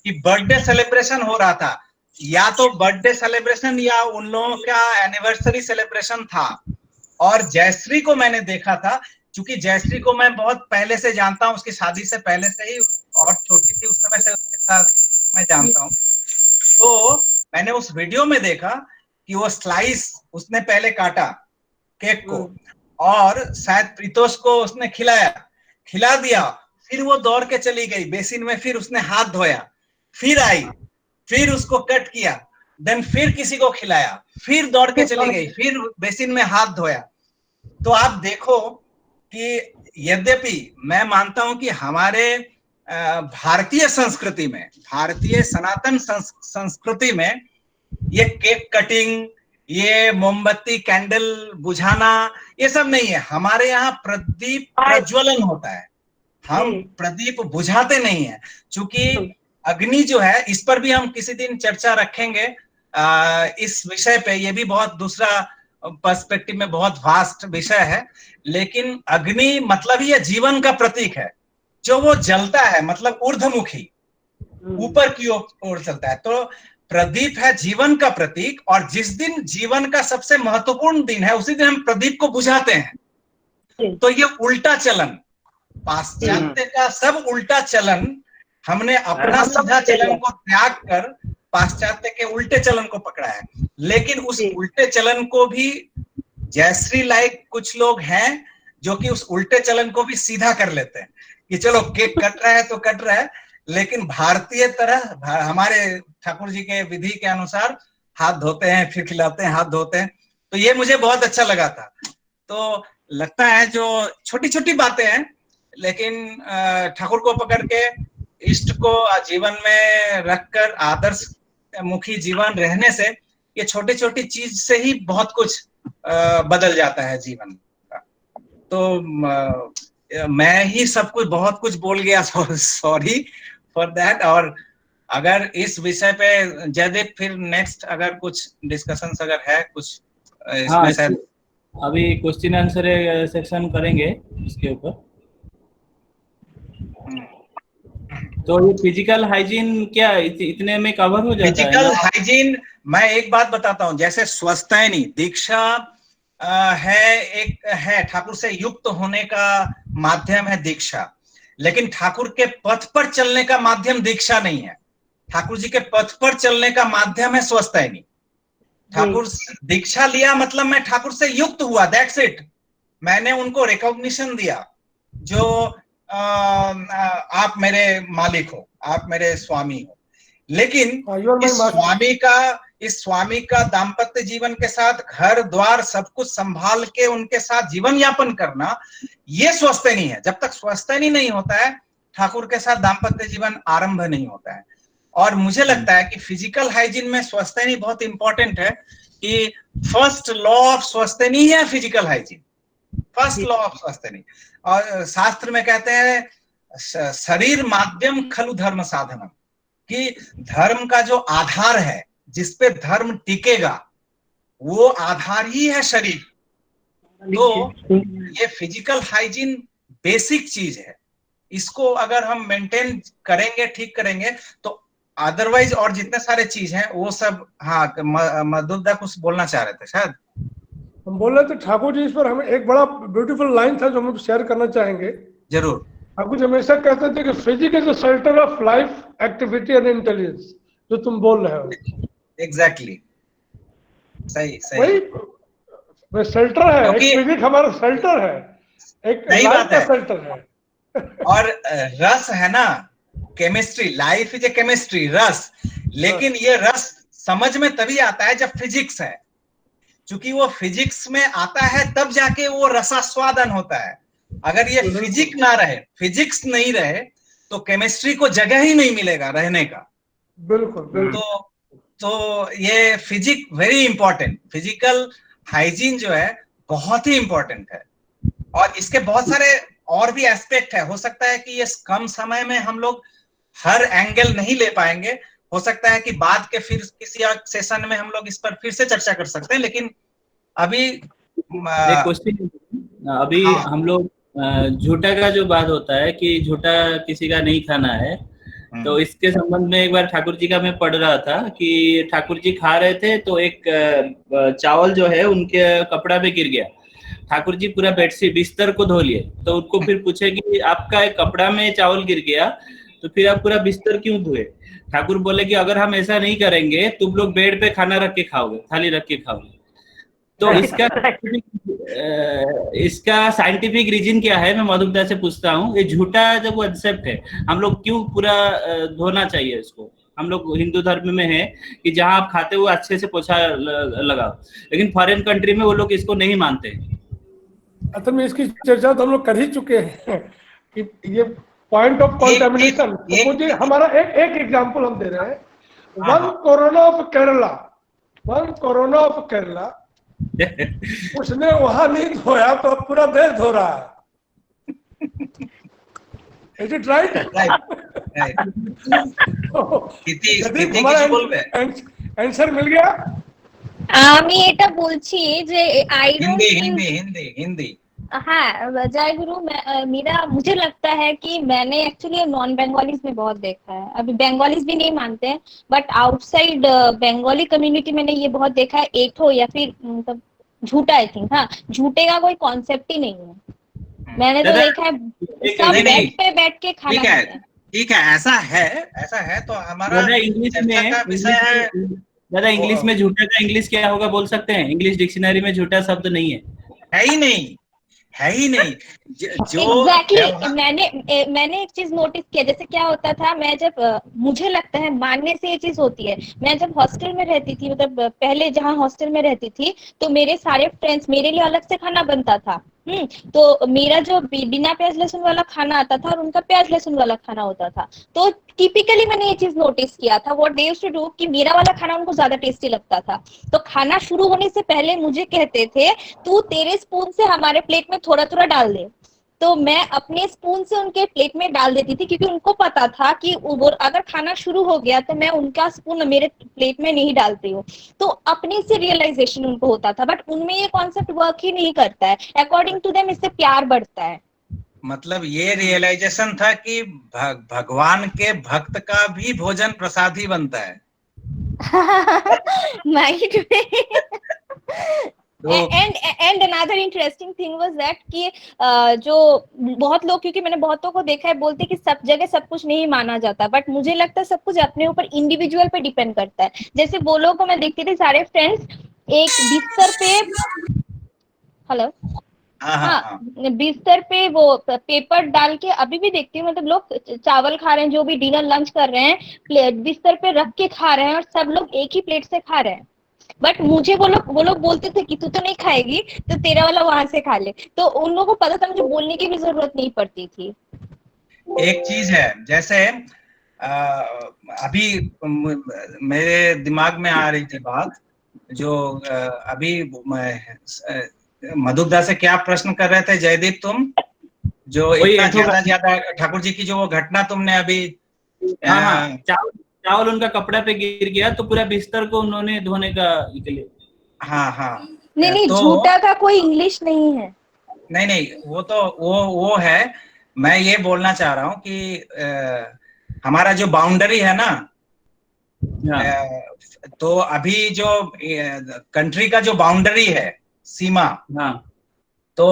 कि बर्थडे सेलिब्रेशन हो रहा था, या तो बर्थडे सेलिब्रेशन या उन लोगों का एनिवर्सरी सेलिब्रेशन था। और जयश्री को मैंने देखा था, क्योंकि जयश्री को मैं बहुत पहले से जानता हूँ, उसकी शादी से पहले से ही, और छोटी थी उस समय से उसके साथ मैं जानता हूँ। तो मैंने उस वीडियो में देखा कि वो स्लाइस उसने पहले काटा केक को, और शायद प्रीतोष को उसने खिला दिया, फिर वो दौड़ के चली गई बेसिन में, फिर उसने हाथ धोया, फिर आई, फिर उसको कट किया, देन फिर किसी को खिलाया, फिर दौड़ के चली गई, फिर बेसिन में हाथ धोया। तो आप देखो कि यद्यपि मैं मानता हूं कि हमारे भारतीय संस्कृति में, भारतीय सनातन संस्कृति में ये केक कटिंग, ये मोमबत्ती कैंडल बुझाना, ये सब नहीं है। हमारे यहाँ प्रदीप प्रज्वलन होता है, हम प्रदीप बुझाते नहीं है। क्योंकि अग्नि जो है, इस पर भी हम किसी दिन चर्चा रखेंगे, इस विषय पे। ये भी बहुत दूसरा पर्सपेक्टिव में बहुत वास्ट विषय है, लेकिन अग्नि मतलब ही जीवन का प्रतीक है। जो वो जलता है मतलब ऊर्ध्वमुखी, ऊपर की ओर चलता है। तो प्रदीप है जीवन का प्रतीक, और जिस दिन जीवन का सबसे महत्वपूर्ण दिन है उसी दिन हम प्रदीप को बुझाते हैं। तो ये उल्टा चलन, पाश्चात्य का सब उल्टा चलन, हमने अपना सीधा चलन को त्याग कर पाश्चात्य के उल्टे चलन को पकड़ा है। लेकिन उस उल्टे चलन को भी जयश्री लाइक कुछ लोग हैं जो कि उस उल्टे चलन को भी सीधा कर लेते हैं कि चलो केक कट रहा है तो कट रहा है, लेकिन भारतीय तरह हमारे ठाकुर जी के विधि के अनुसार हाथ धोते हैं, फिर खिलाते हैं, हाथ धोते हैं। तो ये मुझे बहुत अच्छा लगा था। तो लगता है जो छोटी छोटी बातें हैं, लेकिन ठाकुर को पकड़ के इष्ट को जीवन में रखकर आदर्श मुखी जीवन रहने से, ये छोटी छोटी चीज से ही बहुत कुछ बदल जाता है जीवन का। तो मैं ही सब कुछ बहुत कुछ बोल गया, सॉरी फॉर दैट। और अगर इस विषय पे जयदीप फिर नेक्स्ट अगर कुछ डिस्कशन अगर है कुछ इसमें शायद अभी क्वेश्चन आंसर सेक्शन करेंगे इसके ऊपर। तो ये फिजिकल हाइजीन क्या इतने में कवर हो जाता है? फिजिकल हाइजीन, मैं एक बात बताता हूँ, जैसे स्वस्थैनी दीक्षा है ठाकुर से युक्त होने का माध्यम है दीक्षा, लेकिन ठाकुर के पथ पर चलने का माध्यम दीक्षा नहीं है। ठाकुर जी के पथ पर चलने का माध्यम है स्वस्थैनी। ठाकुर दीक्षा लिया मतलब मैं ठाकुर से युक्त हुआ, दैट्स इट। मैंने उनको रिकॉग्निशन दिया, जो आप मेरे मालिक हो, आप मेरे स्वामी हो। लेकिन इस स्वामी का दाम्पत्य जीवन के साथ घर द्वार सब कुछ संभाल के उनके साथ जीवन यापन करना, ये स्वस्थैनी है। जब तक स्वस्थैनी नहीं होता है, ठाकुर के साथ दाम्पत्य जीवन आरंभ नहीं होता है। और मुझे लगता है कि फिजिकल हाइजीन में स्वस्थैनी बहुत इंपॉर्टेंट है, कि फर्स्ट लॉ ऑफ स्वस्थैनी है physical hygiene, first law of स्वस्थैनी। और शास्त्र में कहते हैं शरीर माध्यम खलु धर्म साधनम, कि धर्म का जो आधार है, जिसपे धर्म टिकेगा, वो आधार ही है शरीर। तो ये फिजिकल हाइजीन बेसिक चीज है, इसको अगर हम मेंटेन करेंगे, ठीक करेंगे, तो अदरवाइज और जितने सारे चीज हैं वो सब। हाँ, मधुदा कुछ बोलना चाह रहे थे शायद। हम बोल रहे थे ठाकुर जी, इस पर हमें एक बड़ा ब्यूटीफुल लाइन था जो हम शेयर करना चाहेंगे। जरूर। ठाकुर जी हमेशा कहते थे कि physique is the centre of life, activity and intelligence, जो तुम बोल रहे हो। एग्जैक्टली, सही सही। वही शेल्टर है, एक फिजिक हमारा शेल्टर है, एक लाइफ का शेल्टर है। और रस है ना, chemistry, life is a chemistry, रस। लेकिन ये रस समझ में तभी आता है जब फिजिक्स है, क्योंकि वो फिजिक्स में आता है तब जाके वो रसास्वादन होता है। अगर ये फिजिक्स ना रहे, फिजिक्स नहीं रहे, तो केमिस्ट्री को जगह ही नहीं मिलेगा रहने का। बिल्कुल बिल्कुल। तो ये physique very important, physical hygiene जो है बहुत ही इंपॉर्टेंट है। और इसके बहुत सारे और भी एस्पेक्ट है। हो सकता है कि ये कम समय में हम लोग हर एंगल नहीं ले पाएंगे, हो सकता है कि बाद के फिर किसी सेशन में हम लोग इस पर फिर से चर्चा कर सकते हैं। लेकिन अभी क्वेश्चन, अभी हम लोग झूठा का जो बात होता है कि झूठा किसी का नहीं खाना है, तो इसके संबंध में एक बार ठाकुर जी का मैं पढ़ रहा था कि ठाकुर जी खा रहे थे तो एक चावल जो है उनके कपड़ा पे गिर गया। ठाकुर जी पूरा बेडशीट बिस्तर को धो लिए, तो उनको फिर पूछे कि आपका एक कपड़ा में चावल गिर गया तो फिर आप पूरा बिस्तर क्यों धोए? ठाकुर बोले कि अगर हम ऐसा नहीं करेंगे तुम लोग बेड पे खाना रख के खाओगे, थाली रख के खाओगे। तो इसका साइंटिफिक रीजन क्या है, मैं मधुदा से पूछता हूँ। ये झूठा जब कंसेप्ट है, हम लोग क्यों पूरा धोना चाहिए इसको? हम लोग हिंदू धर्म में है कि जहाँ आप खाते हुए अच्छे से पोछा लगाओ, लेकिन फॉरेन कंट्री में वो लोग इसको नहीं मानते। असल में इसकी चर्चा तो हम लोग कर ही चुके हैं कि ये पॉइंट ऑफ कॉन्टेमिनेशन। तो मुझे हमारा एक एग्जांपल हम दे रहे हैं। वन कोरोना ऑफ केरला, उसने वहां नहीं धोया तो अब पूरा देश धो रहा है। Is it right? आंसर मिल गया। আমি এটা বলছি যে आई डोंट हिंदी। हाँ, जय गुरु। मुझे लगता है कि मैंने एक्चुअली नॉन बंगालीज में बहुत देखा है। अभी बंगालीज भी नहीं मानते हैं, बट आउटसाइड बंगाली कम्युनिटी मैंने ये बहुत देखा है। एक हो या फिर मतलब झूठा, आई थिंक, हाँ, झूठे का कोई कॉन्सेप्ट ही नहीं है। मैंने तो देखा है सब बेड पे बैठ के खाना खाते हैं। ठीक है, ऐसा है तो हमारा चर्चा का विषय है। दादा, इंग्लिश में झूठा का इंग्लिश क्या होगा बोल सकते हैं? इंग्लिश डिक्शनरी में झूठा शब्द नहीं है, है ही नहीं। जो Exactly. मैंने एक चीज नोटिस किया, जैसे क्या होता था, मैं जब मुझे लगता है मानने से ये चीज होती है। मैं जब हॉस्टल में रहती थी, मतलब पहले जहाँ हॉस्टल में रहती थी, तो मेरे सारे फ्रेंड्स, मेरे लिए अलग से खाना बनता था। तो मेरा जो बिना प्याज लहसुन वाला खाना आता था और उनका प्याज लहसुन वाला खाना होता था। तो टिपिकली मैंने ये चीज नोटिस किया था, what they used to do, कि मेरा वाला खाना उनको ज्यादा टेस्टी लगता था। तो खाना शुरू होने से पहले मुझे कहते थे, तू तेरे स्पून से हमारे प्लेट में थोड़ा थोड़ा डाल दे। तो मैं अपने स्पून से उनके प्लेट में डाल देती थी, क्योंकि उनको पता था कि अगर खाना शुरू हो गया तो मैं उनका स्पून मेरे प्लेट में नहीं डालती हूँ। तो अपने से रियलाइजेशन उनको होता था, बट उनमें ये कॉन्सेप्ट वर्क ही नहीं करता है। अकॉर्डिंग टू देम इससे प्यार बढ़ता है। मतलब ये रियलाइजेशन था कि भगवान के भक्त का भी भोजन प्रसाद ही बनता है। माइंड में and another interesting thing was that कि जो बहुत लोग, क्योंकि मैंने बहुतों को देखा है, बोलते हैं कि सब जगह सब कुछ नहीं माना जाता, बट मुझे लगता है सब कुछ अपने ऊपर इंडिविजुअल पे डिपेंड करता है। जैसे वो लोग को मैं देखती थी, सारे फ्रेंड्स एक बिस्तर पे, हेलो, हाँ, बिस्तर पे वो पेपर डाल के, अभी भी देखती हूँ, मतलब लोग चावल खा रहे हैं, जो भी डिनर लंच कर रहे हैं, प्लेट बिस्तर पे रख के खा रहे हैं और सब लोग एक ही प्लेट से खा रहे हैं। बट मुझे वो लोग बोलते थे कि तू तो नहीं खाएगी तो तेरा वाला वहां से खा ले। तो उन लोगों को पता था, मुझे बोलने की भी जरूरत नहीं पड़ती थी। एक चीज है, जैसे अभी मेरे दिमाग में आ रही थी बात, जो अभी मधुदा से क्या प्रश्न कर रहे थे जयदीप तुम, जो इतना ज्यादा ठाकुर जी की जो वो घटना तुमने अभी, चावल उनका कपड़ा पे गिर गया तो पूरा बिस्तर को उन्होंने धोने का निकले। हाँ नहीं, झूठा का कोई इंग्लिश नहीं है। नहीं, वो तो वो है। मैं ये बोलना चाह रहा हूँ कि हमारा जो बाउंड्री है ना, तो अभी जो कंट्री का जो बाउंड्री है, सीमा, तो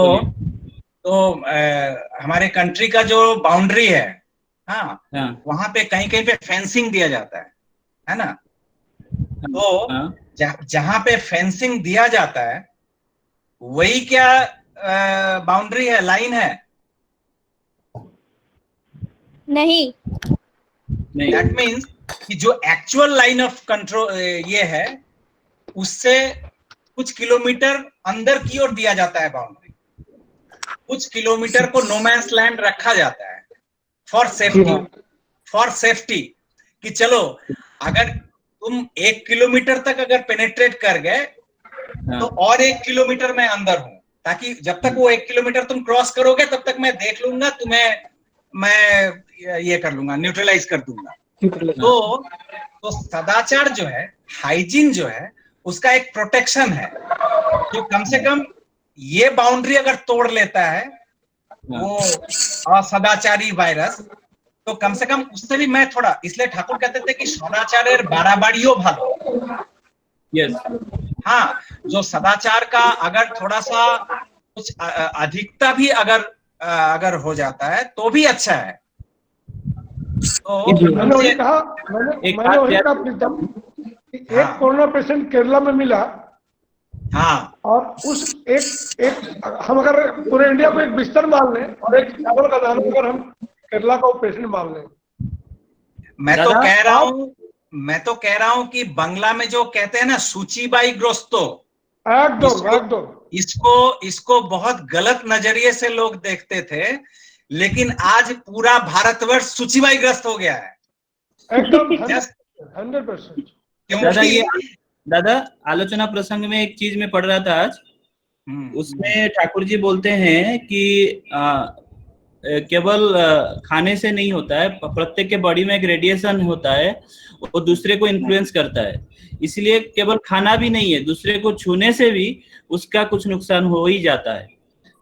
हमारे कंट्री का जो बाउंड्री है, वहां पे कहीं कहीं पे फेंसिंग दिया जाता है ना। तो जहां पे फेंसिंग दिया जाता है वही क्या बाउंड्री है, लाइन है? नहीं। दैट मीन्स कि जो एक्चुअल लाइन ऑफ कंट्रोल ये है, उससे कुछ किलोमीटर अंदर की ओर दिया जाता है बाउंड्री, कुछ किलोमीटर को नो मैंस लैंड रखा जाता है फॉर सेफ्टी कि चलो अगर तुम 1 किलोमीटर तक अगर पेनेट्रेट कर गए तो और 1 किलोमीटर मैं अंदर हूं, ताकि जब तक वो 1 किलोमीटर तुम क्रॉस करोगे तब तक मैं देख लूंगा तुम्हें, मैं ये कर लूंगा, न्यूट्रलाइज कर दूंगा। तो सदाचार जो है, हाइजीन जो है, उसका एक प्रोटेक्शन है जो कम से कम ये बाउंड्री अगर तोड़ लेता है वो असदाचारी वायरस, तो कम से कम उससे भी मैं थोड़ा, इसलिए ठाकुर कहते थे कि सदाचारेर बाड़ाबाड़ियो भालो। यस। हाँ, जो सदाचार का अगर थोड़ा सा कुछ अधिकता भी अगर हो जाता है तो भी अच्छा है। तो मैंने वही कहा प्रीतम, एक कोरोना पेशेंट केरला में मिला। हाँ, और उस एक हम अगर पूरे इंडिया को एक बिस्तर मान लें और एक चावल का दाना अगर हम केरला का पेशेंट मान लें। मैं तो कह रहा हूं कि बंगला में जो कहते हैं ना सूचीबाई ग्रस्तो, इसको बहुत गलत नजरिए से लोग देखते थे, लेकिन आज पूरा भारतवर्ष सूचीबाई ग्रस्त हो गया है एकदम 100%। दादा आलोचना प्रसंग में एक चीज में पढ़ रहा था आज, उसमें ठाकुर जी बोलते हैं कि केवल खाने से नहीं होता है, प्रत्येक के बॉडी में एक रेडिएशन होता है, वो दूसरे को इन्फ्लुएंस करता है। इसलिए केवल खाना भी नहीं है, दूसरे को छूने से भी उसका कुछ नुकसान हो ही जाता है।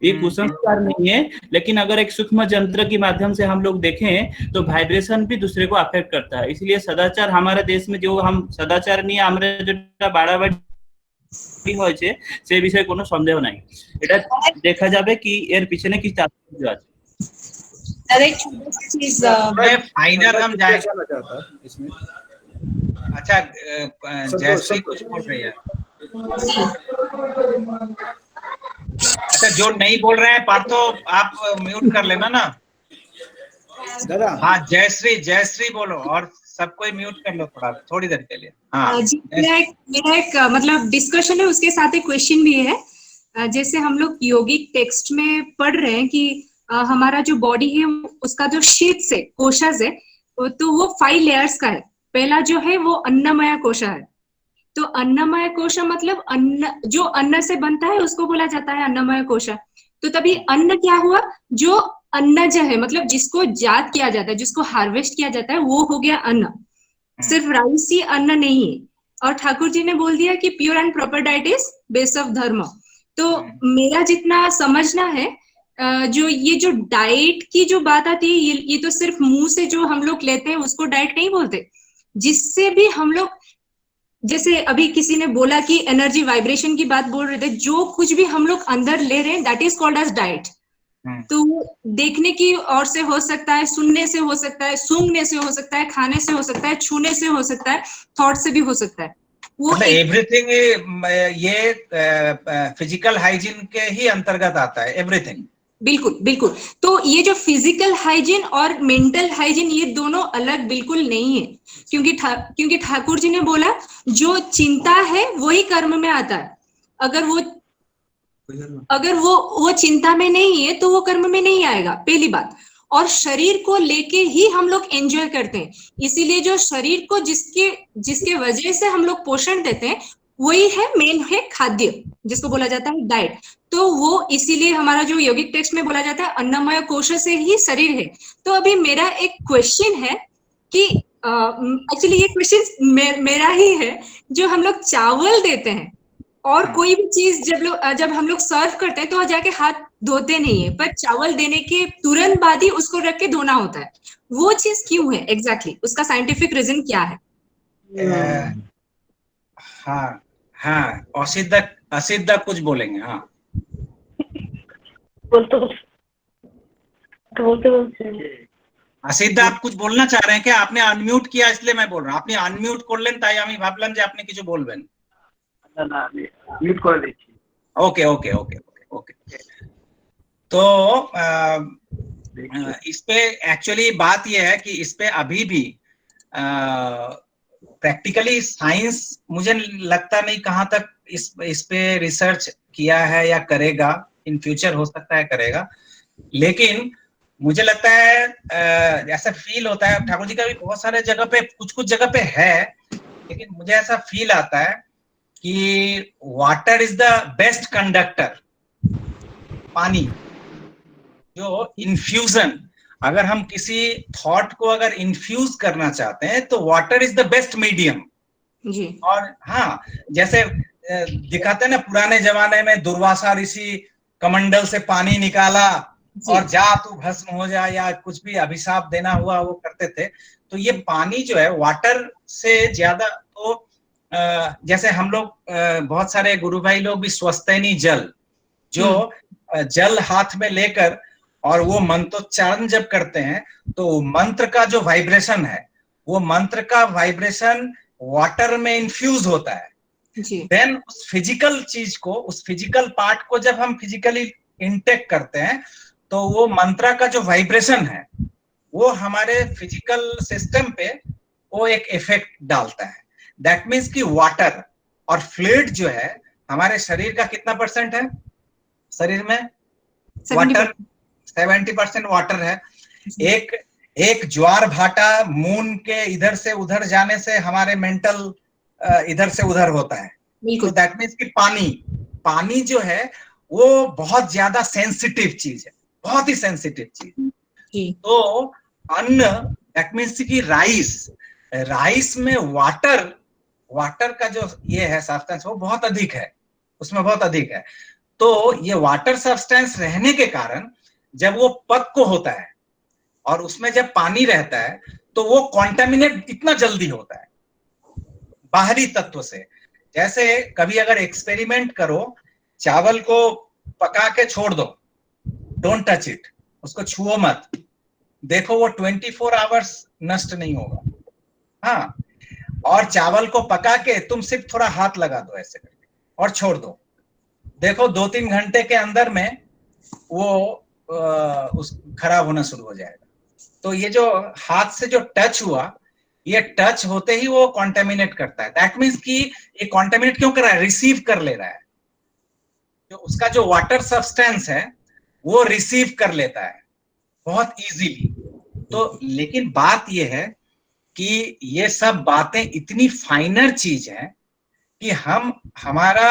ये कुसंस्कार नहीं है, लेकिन अगर एक सूक्ष्म यंत्र के माध्यम से हम लोग देखें तो वाइब्रेशन भी दूसरे को अफेक्ट करता है। इसलिए सदाचार हमारे देश में जो हम सदाचार नहीं हमारे जो बाड़ाबाड़ी হয়েছে সেই বিষয়ে কোনো সন্দেহ নাই। এটা দেখা যাবে কি এর পিছনে কি তাৎপর্য আছে। एक छोटी सी चीज फाइनल हम जाएगा इसमें। अच्छा, जैसे कुछ बोल रही है। अच्छा, जो नहीं बोल रहे हैं पार्थो, आप म्यूट कर लेना ना। हाँ, जयश्री बोलो और सब कोई म्यूट कर लो थोड़ी देर के लिए। हाँ जी, मेरा एक मतलब डिस्कशन है, उसके साथ एक क्वेश्चन भी है। जैसे हम लोग योगिक टेक्स्ट में पढ़ रहे हैं कि हमारा जो बॉडी है उसका जो शीट्स है, कोशस है, तो वो 5 लेयर्स का है। पहला जो है वो अन्नमय कोशा है। तो अन्नमय कोशा मतलब अन्न, जो अन्न से बनता है उसको बोला जाता है अन्नमय कोशा। तो तभी अन्न क्या हुआ, जो अन्नज है, मतलब जिसको जात किया जाता है, जिसको हार्वेस्ट किया जाता है, वो हो गया अन्न। सिर्फ राइस ही अन्न नहीं है। और ठाकुर जी ने बोल दिया कि pure and proper diet is base of धर्म। तो मेरा जितना समझना है, जो डाइट की जो बात आती है, ये तो सिर्फ मुंह से जो हम लोग लेते हैं उसको डाइट नहीं बोलते। जिससे भी हम लोग, जैसे अभी किसी ने बोला कि एनर्जी वाइब्रेशन की बात बोल रहे थे, जो कुछ भी हम लोग अंदर ले रहे हैं that is called as diet. तो देखने की ओर से हो सकता है, सुनने से हो सकता है, सूंघने से हो सकता है, खाने से हो सकता है, छूने से हो सकता है, थॉट से भी हो सकता है। वो एवरीथिंग ये फिजिकल हाइजीन के ही अंतर्गत आता है, एवरीथिंग। बिल्कुल बिल्कुल। तो ये जो फिजिकल हाइजीन और मेंटल हाइजीन, ये दोनों अलग बिल्कुल नहीं है। क्योंकि ठाकुर जी ने बोला जो चिंता है वही कर्म में आता है। अगर वो चिंता में नहीं है तो वो कर्म में नहीं आएगा, पहली बात। और शरीर को लेके ही हम लोग एंजॉय करते हैं, इसीलिए जो शरीर को जिसके वजह से हम लोग पोषण देते हैं वही है मेन है खाद्य, जिसको बोला जाता है डाइट। तो वो इसीलिए हमारा जो योगिक टेक्स्ट में बोला जाता है अन्नमय कोश से ही शरीर है। तो अभी मेरा एक क्वेश्चन है कि एक्चुअली ये क्वेश्चन मेरा ही है, जो हम लोग चावल देते हैं और कोई भी चीज जब हम लोग सर्व करते हैं तो जाके हाथ धोते नहीं है, पर चावल देने के तुरंत बाद ही उसको रख के धोना होता है। वो चीज क्यों है एग्जैक्टली? उसका साइंटिफिक रीजन क्या है? हाँ हाँ, असिद्धा कुछ बोलेंगे। हाँ असिद्धा आप कुछ बोलना चाह रहे हैं क्या? आपने अनम्यूट किया इसलिए मैं बोल रहा हूँ। আপনি अनम्यूट করলেন তাই আমি ভাবলাম যে আপনি কিছু বলবেন। না না, আমি মিউট করে দিচ্ছি। Okay okay okay okay. तो इस पे एक्चुअली बात यह है कि इस पे अभी भी प्रैक्टिकली साइंस मुझे लगता नहीं कहाँ तक इस पे रिसर्च किया है या करेगा। इन फ्यूचर हो सकता है करेगा, लेकिन मुझे लगता है ऐसा फील होता है, ठाकुर जी का भी बहुत सारे जगह पे कुछ जगह पे है, लेकिन मुझे ऐसा फील आता है कि water is the best conductor. पानी जो इन्फ्यूजन, अगर हम किसी थॉट को अगर इन्फ्यूज करना चाहते हैं तो water is the best medium जी। और हाँ, जैसे दिखाते हैं ना पुराने जमाने में दुर्वासा ऋषि कमंडल से पानी निकाला और जा तू भस्म हो जा, या कुछ भी अभिशाप देना हुआ वो करते थे। तो ये पानी जो है वाटर से ज्यादा, तो जैसे हम लोग बहुत सारे गुरु भाई लोग भी स्वस्तैनी जल, जो जल हाथ में लेकर और वो मंत्रोच्चारण जब करते हैं तो मंत्र का जो वाइब्रेशन है, वो मंत्र का वाइब्रेशन वाटर में इन्फ्यूज होता है। देन उस फिजिकल चीज को, उस फिजिकल पार्ट को जब हम फिजिकली इंटेक करते हैं तो वो मंत्रा का जो वाइब्रेशन है वो हमारे फिजिकल सिस्टम पे वो एक इफेक्ट डालता है। दैट मीन्स कि वाटर और फ्लूइड जो है हमारे शरीर का कितना परसेंट है? शरीर में वाटर 70% वाटर है। एक ज्वार भाटा मून के इधर से उधर जाने से हमारे मेंटल इधर से उधर होता है। तो दैट मीन्स कि पानी जो है वो बहुत ज्यादा सेंसिटिव चीज है, बहुत ही सेंसिटिव चीज। तो अन्न, दैट मीन्स कि राइस में वाटर का जो ये है सब्सटेंस वो बहुत अधिक है, उसमें बहुत अधिक है। तो ये वाटर सब्सटेंस रहने के कारण जब वो पक्व होता है और उसमें जब पानी रहता है तो वो कॉन्टेमिनेट इतना जल्दी होता है बाहरी तत्व से। जैसे कभी अगर एक्सपेरिमेंट करो, चावल को पका के छोड़ दो, डोंट टच इट, उसको छुओ मत, देखो वो 24 आवर्स नष्ट नहीं होगा। हाँ, और चावल को पका के तुम सिर्फ थोड़ा हाथ लगा दो ऐसे करके और छोड़ दो, देखो 2-3 घंटे के अंदर में वो खराब होना शुरू हो जाएगा। तो ये जो हाथ से जो टच हुआ, ये टच होते ही वो कॉन्टेमिनेट करता है। दैट मीन्स कि ये कॉन्टेमिनेट क्यों कर रहा है? रिसीव कर ले रहा है, जो उसका जो वाटर सब्सटेंस है वो रिसीव कर लेता है बहुत इजीली। तो लेकिन बात ये है कि ये सब बातें इतनी फाइनर चीज है कि हमारा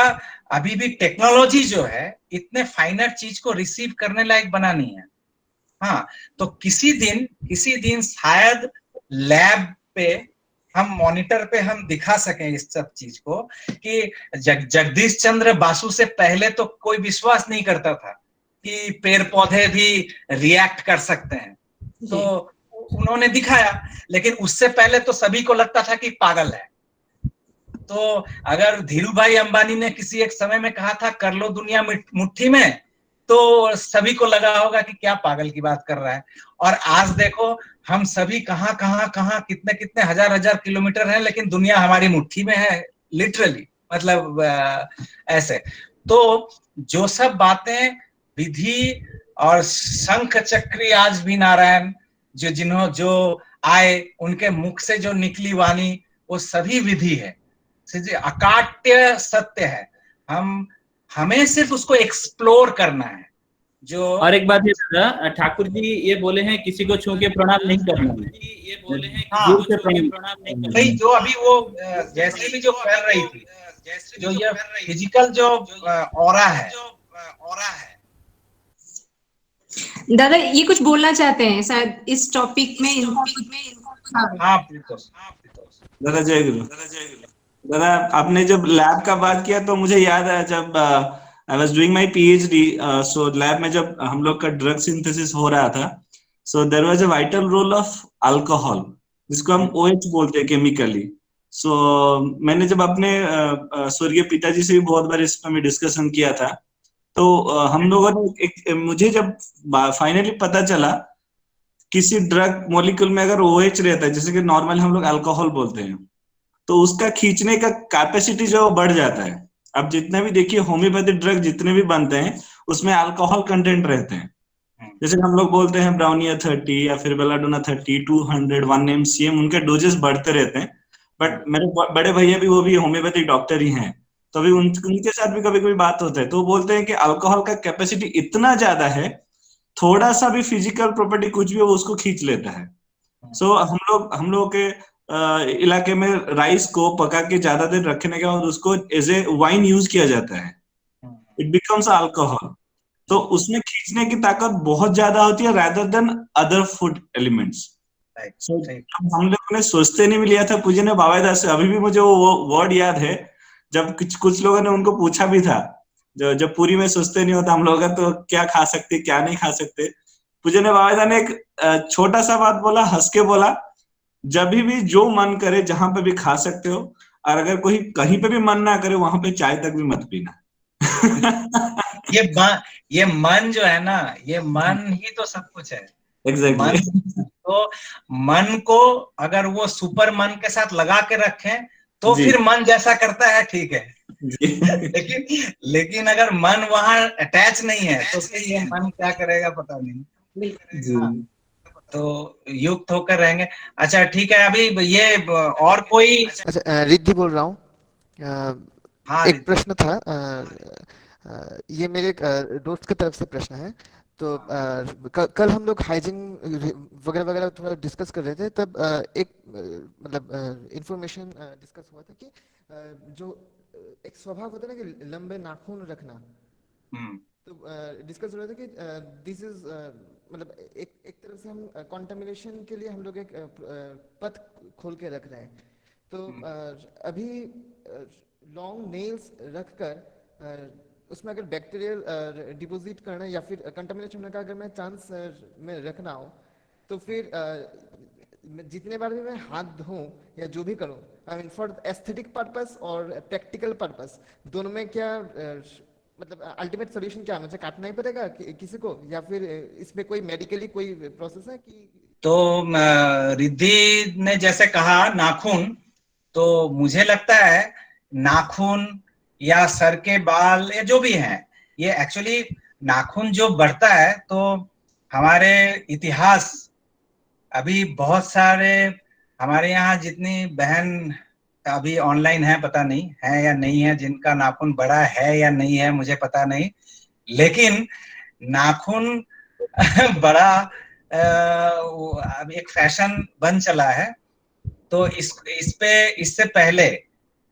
अभी भी टेक्नोलॉजी जो है इतने फाइनर चीज को रिसीव करने लायक बना नहीं है। हाँ, तो किसी दिन शायद लैब पे हम मॉनिटर पे हम दिखा सकें इस सब चीज को कि जगदीश चंद्र बासु से पहले तो कोई विश्वास नहीं करता था कि पेड़ पौधे भी रिएक्ट कर सकते हैं, तो उन्होंने दिखाया। लेकिन उससे पहले तो सभी को लगता था कि पागल है। तो अगर धीरू भाई अंबानी ने किसी एक समय में कहा था कर लो दुनिया मुट्ठी में, तो सभी को लगा होगा कि क्या पागल की बात कर रहा है। और आज देखो हम सभी कहाँ कितने हजार किलोमीटर हैं, लेकिन दुनिया हमारी मुट्ठी में है लिटरली, मतलब ऐसे। तो जो सब बातें विधि और शंख चक्री आज भी नारायण जो आए उनके मुख से जो निकली वाणी वो सभी विधि है, अकाट्य सत्य है। हमें सिर्फ उसको एक्सप्लोर करना है। जो और एक बात ये दादा, ठाकुर जी ये बोले हैं किसी को छू के प्रणाम नहीं करना है, ये बोले हैं दूर से प्रणाम नहीं करना है। जो अभी वो जैसे भी जो कर रही थी, जो ये फिजिकल जो ऑरा है। दादा ये कुछ बोलना चाहते हैं शायद इस टॉपिक में। हाँ दादा जय गुरु। दादा आपने जब लैब का बात किया तो मुझे याद है जब I was doing my PhD, so lab में जब हम लोग का ड्रग सिंथेसिस हो रहा था, so there was a vital role of alcohol, जिसको हम OH बोलते हैं केमिकली। सो मैंने जब अपने स्वर्गीय पिताजी से भी बहुत बार इस पर मैं डिस्कशन किया था, तो हम लोगों ने मुझे जब फाइनली पता चला किसी ड्रग मॉलिक्यूल में अगर OH रहता है, जैसे कि नॉर्मल हम लोग अल्कोहल बोलते हैं, तो उसका खींचने का कैपेसिटी जो बढ़ जाता है। अब जितने भी देखिए होम्योपैथिक ड्रग जितने भी बनते हैं उसमें अल्कोहल कंटेंट रहते हैं। जैसे हम लोग बोलते हैं ब्राउनिया 30 या फिर बेलाडोना 30, 200, 1 MCM, उनके डोजेस बढ़ते रहते हैं। बट मेरे बड़े भैया भी, वो भी होम्योपैथिक डॉक्टर ही हैं, तो अभी उनके साथ भी कभी कभी बात होता है, तो वो बोलते हैं कि अल्कोहल का कैपेसिटी इतना ज्यादा है, थोड़ा सा भी फिजिकल प्रॉपर्टी कुछ भी हो उसको खींच लेता है। सो हम लोग के इलाके में राइस को पका के ज्यादा देर रखने के बाद उसको एज ए वाइन यूज किया जाता है, इट बिकम्स अल्कोहल। तो उसमें खींचने की ताकत बहुत ज्यादा होती है rather than other food elements. हम लोगों ने सोचते नहीं भी लिया था पूजनीय बाबादास से, अभी भी मुझे वो वर्ड याद है, जब कुछ लोगों ने उनको पूछा भी था, जब पूरी में सोचते नहीं होता हम लोग तो क्या खा सकते क्या नहीं खा सकते, पूजनीय बाबादास ने एक छोटा सा बात बोला, हंस के बोला, जब भी जो मन करे जहां पे भी खा सकते हो, और अगर कोई कहीं पे भी मन ना करे वहां पे चाय तक भी मत पीना। ये मन जो है ना, ये मन ही तो सब कुछ है। Exactly. तो मन को अगर वो सुपर मन के साथ लगा के रखें तो फिर मन जैसा करता है, ठीक है। लेकिन अगर मन वहां अटैच नहीं है तो फिर ये मन क्या करेगा पता नहीं। हाँ, तो युक्त होकर रहेंगे। अच्छा ठीक है, अभी ये और कोई? अच्छा, रिद्धि बोल रहा हूँ। हाँ, एक प्रश्न था, ये मेरे एक दोस्त की तरफ से प्रश्न है। तो कल हम लोग हाइजीन वगैरह वगैरह थोड़ा डिस्कस कर रहे थे, तब एक मतलब इंफॉर्मेशन डिस्कस हुआ था कि जो एक स्वभाव होता है ना कि लंबे नाखून रखना, तो डिस्कस हो रहा था कि दिस इज मतलब एक तरफ से हम कॉन्टामिनेशन के लिए हम लोग एक पथ खोल के रख रहे हैं। तो अभी लॉन्ग नेल्स रखकर उसमें अगर बैक्टीरियल डिपोजिट करना या फिर कंटामिनेशन होने का अगर मैं चांस में रखना हो, तो फिर जितने बार भी मैं हाथ धोऊं या जो भी करूं, I mean for aesthetic purpose और प्रैक्टिकल पर्पस, दोनों में क्या मतलब अल्टीमेट सोल्यूशन क्या है? मुझे काटना ही पड़ेगा किसी को, या फिर इसमें कोई मेडिकली कोई प्रोसेस है कि? तो रिद्धि ने जैसे कहा नाखून, तो मुझे लगता है नाखून या सर के बाल या जो भी हैं, ये एक्चुअली नाखून जो बढ़ता है, तो हमारे इतिहास, अभी बहुत सारे हमारे यहाँ जितनी बहन अभी ऑनलाइन है, पता नहीं है या नहीं है, जिनका नाखून बड़ा है या नहीं है मुझे पता नहीं, लेकिन नाखून बड़ा अब एक फैशन बन चला है। तो इससे पहले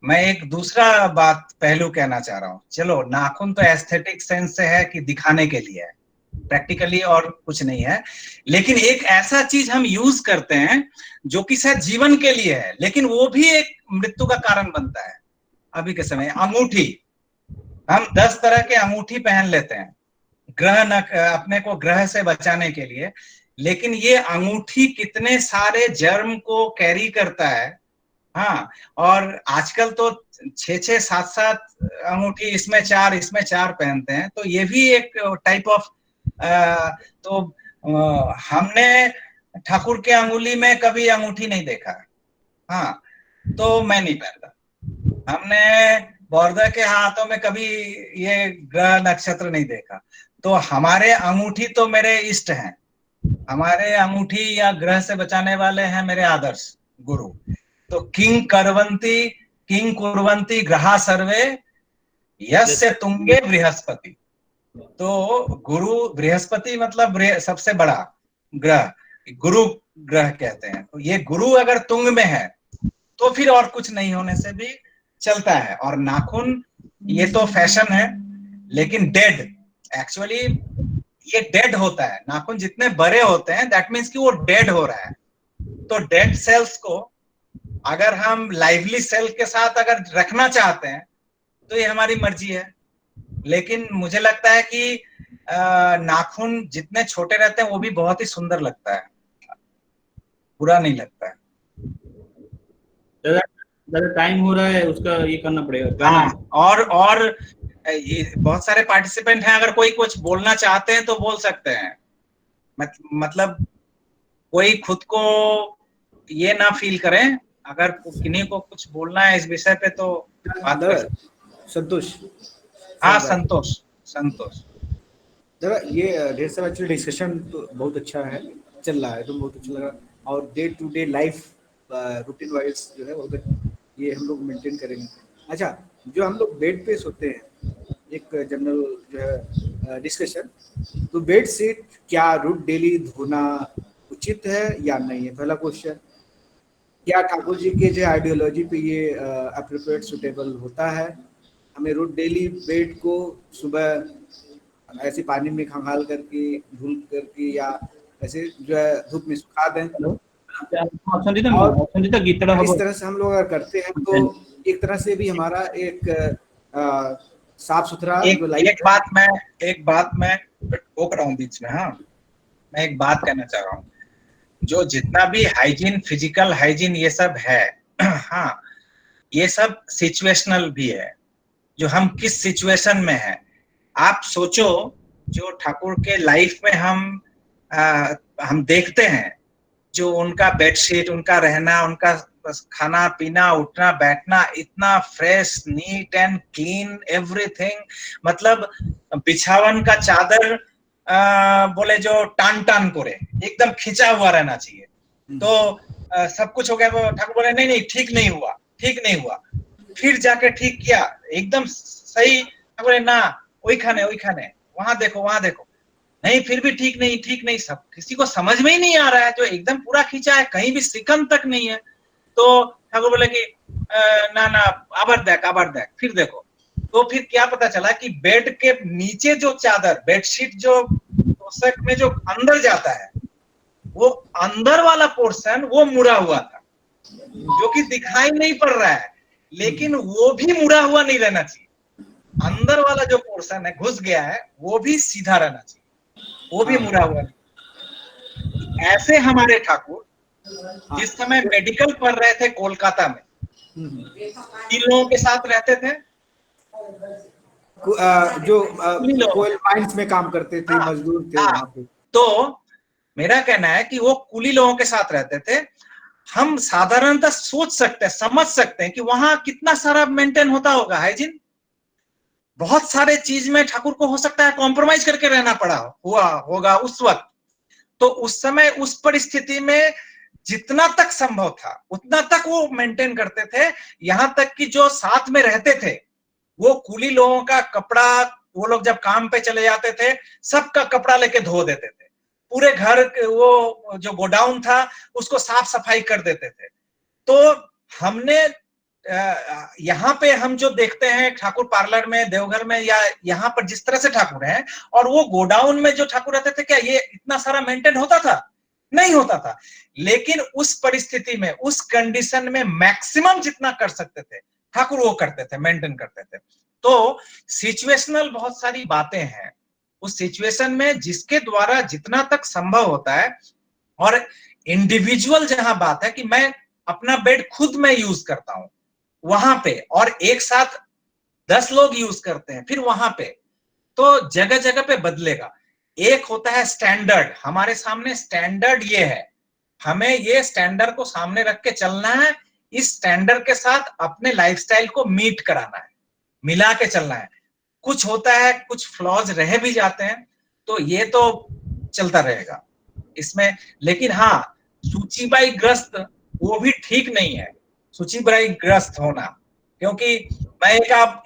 मैं एक दूसरा बात पहलू कहना चाह रहा हूँ। चलो, नाखून तो एस्थेटिक सेंस से है कि दिखाने के लिए है, प्रैक्टिकली और कुछ नहीं है, लेकिन एक ऐसा चीज हम यूज करते हैं जो कि शायद जीवन के लिए है, लेकिन वो भी एक मृत्यु का कारण बनता है। अभी के समय अंगूठी, हम 10 तरह के अंगूठी पहन लेते हैं अपने को ग्रह से बचाने के लिए, लेकिन ये अंगूठी कितने सारे जर्म को कैरी करता है। हाँ, और आजकल तो 6-6, 7-7 अंगूठी, इसमें 4 पहनते हैं, तो ये भी एक टाइप ऑफ तो हमने ठाकुर के अंगुली में कभी अंगूठी नहीं देखा। हाँ, तो मैं नहीं पहनता। हमने बौरदा के हाथों में कभी ये ग्रह नक्षत्र नहीं देखा। तो हमारे अंगूठी तो मेरे इष्ट हैं, हमारे अंगूठी या ग्रह से बचाने वाले हैं मेरे आदर्श गुरु। तो किंग कुर्वन्ति ग्रहा सर्वे यस्य तुंगे बृहस्पति। तो गुरु बृहस्पति मतलब सबसे बड़ा ग्रह, गुरु ग्रह कहते हैं। तो ये गुरु अगर तुंग में है तो फिर और कुछ नहीं होने से भी चलता है। और नाखून ये तो फैशन है, लेकिन डेड, एक्चुअली ये डेड होता है। नाखून जितने बड़े होते हैं दैट मीन्स कि वो डेड हो रहा है। तो डेड सेल्स को अगर हम लाइवली सेल के साथ अगर रखना चाहते हैं तो ये हमारी मर्जी है, लेकिन मुझे लगता है कि नाखून जितने छोटे रहते हैं वो भी बहुत ही सुंदर लगता है, बुरा नहीं लगता है। टाइम हो रहा है, उसका ये करना पड़ेगा। हाँ, और ये बहुत सारे पार्टिसिपेंट हैं, अगर कोई कुछ बोलना चाहते हैं तो बोल सकते हैं। मतलब कोई खुद को ये ना फील करें, अगर किन्हीं को कुछ बोलना है इस विषय पे तो बात कर। संतोष। हाँ संतोष। दादा ये ढेर सारा एक्चुअली डिस्कशन तो बहुत अच्छा है, चल रहा है तो बहुत अच्छा लगा, और day to day life routine wise जो है बहुत ये हम लोग मेंटेन करेंगे। अच्छा, जो हम लोग बेड पे सोते हैं, एक जनरल जो है डिस्कशन, तो बेड शीट क्या रूट डेली धोना उचित है या नहीं है, पहला क्वेश्चन। क्या ठाकुर जी के जो आइडियोलॉजी पे ये अप्रोप्रिएट सुटेबल होता है, हमें रूट डेली बेड को सुबह ऐसे पानी में खंगाल करके धुल करके या ऐसे जो है धूप में सुखा दें, और इस तरह से हम लोग अगर करते हैं तो एक तरह से भी हमारा एक साफ सुथरा एक बात मैं रोक रहा हूँ बीच में। हाँ, मैं एक बात कहना चाह रहा हूँ, जो जितना भी हाइजीन, फिजिकल हाइजीन ये सब है, हाँ, ये सब सिचुएशनल भी है, जो हम किस सिचुएशन में है। आप सोचो, जो ठाकुर के लाइफ में हम देखते हैं, जो उनका बेडशीट, उनका रहना, उनका खाना पीना, उठना बैठना, इतना fresh, neat and clean everything, मतलब बिछावन का चादर बोले जो टान करे, एकदम खिंचा हुआ रहना चाहिए। तो सब कुछ हो गया, ठाकुर बोले नहीं ठीक नहीं हुआ, फिर जाके ठीक किया, एकदम सही। बोले ना, वही खाने वहां देखो, नहीं फिर भी ठीक नहीं, सब किसी को समझ में ही नहीं आ रहा है, जो एकदम पूरा खींचा है, कहीं भी सिकन तक नहीं है। तो ठाकुर बोले कि ना आबर देख, फिर देखो। तो फिर क्या पता चला कि बेड के नीचे जो चादर, बेडशीट जो तोशक में जो अंदर जाता है, वो अंदर वाला पोर्शन वो मुड़ा हुआ था, जो कि दिखाई नहीं पड़ रहा है, लेकिन वो भी मुड़ा हुआ नहीं रहना चाहिए। अंदर वाला जो पोर्शन है घुस गया है, वो भी सीधा रहना चाहिए, वो भी मुड़ा हुआ नहीं। ऐसे हमारे ठाकुर जिस समय मेडिकल पढ़ रहे थे कोलकाता में, तीन लोगों के साथ रहते थे, जो कोयल माइंस में काम करते थे, मजदूर थे वहां पे। तो मेरा कहना है कि वो कुली लोगों के साथ रहते थे। हम साधारणतः सोच सकते हैं, समझ सकते हैं कि वहां कितना सारा मेंटेन होता होगा हाइजीन। बहुत सारे चीज में ठाकुर को हो सकता है कॉम्प्रोमाइज करके रहना पड़ा होगा उस वक्त। तो उस समय उस परिस्थिति में जितना तक संभव था उतना तक वो मेंटेन करते थे। यहां तक कि जो साथ में रहते थे, वो कुली लोगों का कपड़ा, वो लोग जब काम पे चले जाते थे, सबका कपड़ा लेके धो देते थे। पूरे घर, वो जो गोडाउन था उसको साफ सफाई कर देते थे। तो हमने यहाँ पे हम जो देखते हैं ठाकुर पार्लर में, देवघर में, या यहाँ पर जिस तरह से ठाकुर हैं, और वो गोडाउन में जो ठाकुर रहते थे, क्या ये इतना सारा मेंटेन होता था? नहीं होता था। लेकिन उस परिस्थिति में, उस कंडीशन में मैक्सिमम जितना कर सकते थे ठाकुर वो करते थे, मेंटेन करते थे। तो सिचुएशनल बहुत सारी बातें हैं, उस सिचुएशन में जिसके द्वारा जितना तक संभव होता है। और इंडिविजुअल जहां बात है कि मैं अपना बेड खुद में यूज करता हूं वहां पे, और एक साथ 10 लोग यूज करते हैं फिर वहां पे, तो जगह जगह पे बदलेगा। एक होता है स्टैंडर्ड, हमारे सामने स्टैंडर्ड ये है, हमें ये स्टैंडर्ड को सामने रख के चलना है, इस स्टैंडर्ड के साथ अपने लाइफस्टाइल को मीट कराना है, मिला के चलना है। कुछ होता है, कुछ फ्लॉज रह भी जाते हैं, तो ये तो चलता रहेगा इसमें। लेकिन हाँ, सूचीबाई ग्रस्त वो भी ठीक नहीं है, सूचीबाई ग्रस्त होना। क्योंकि मैं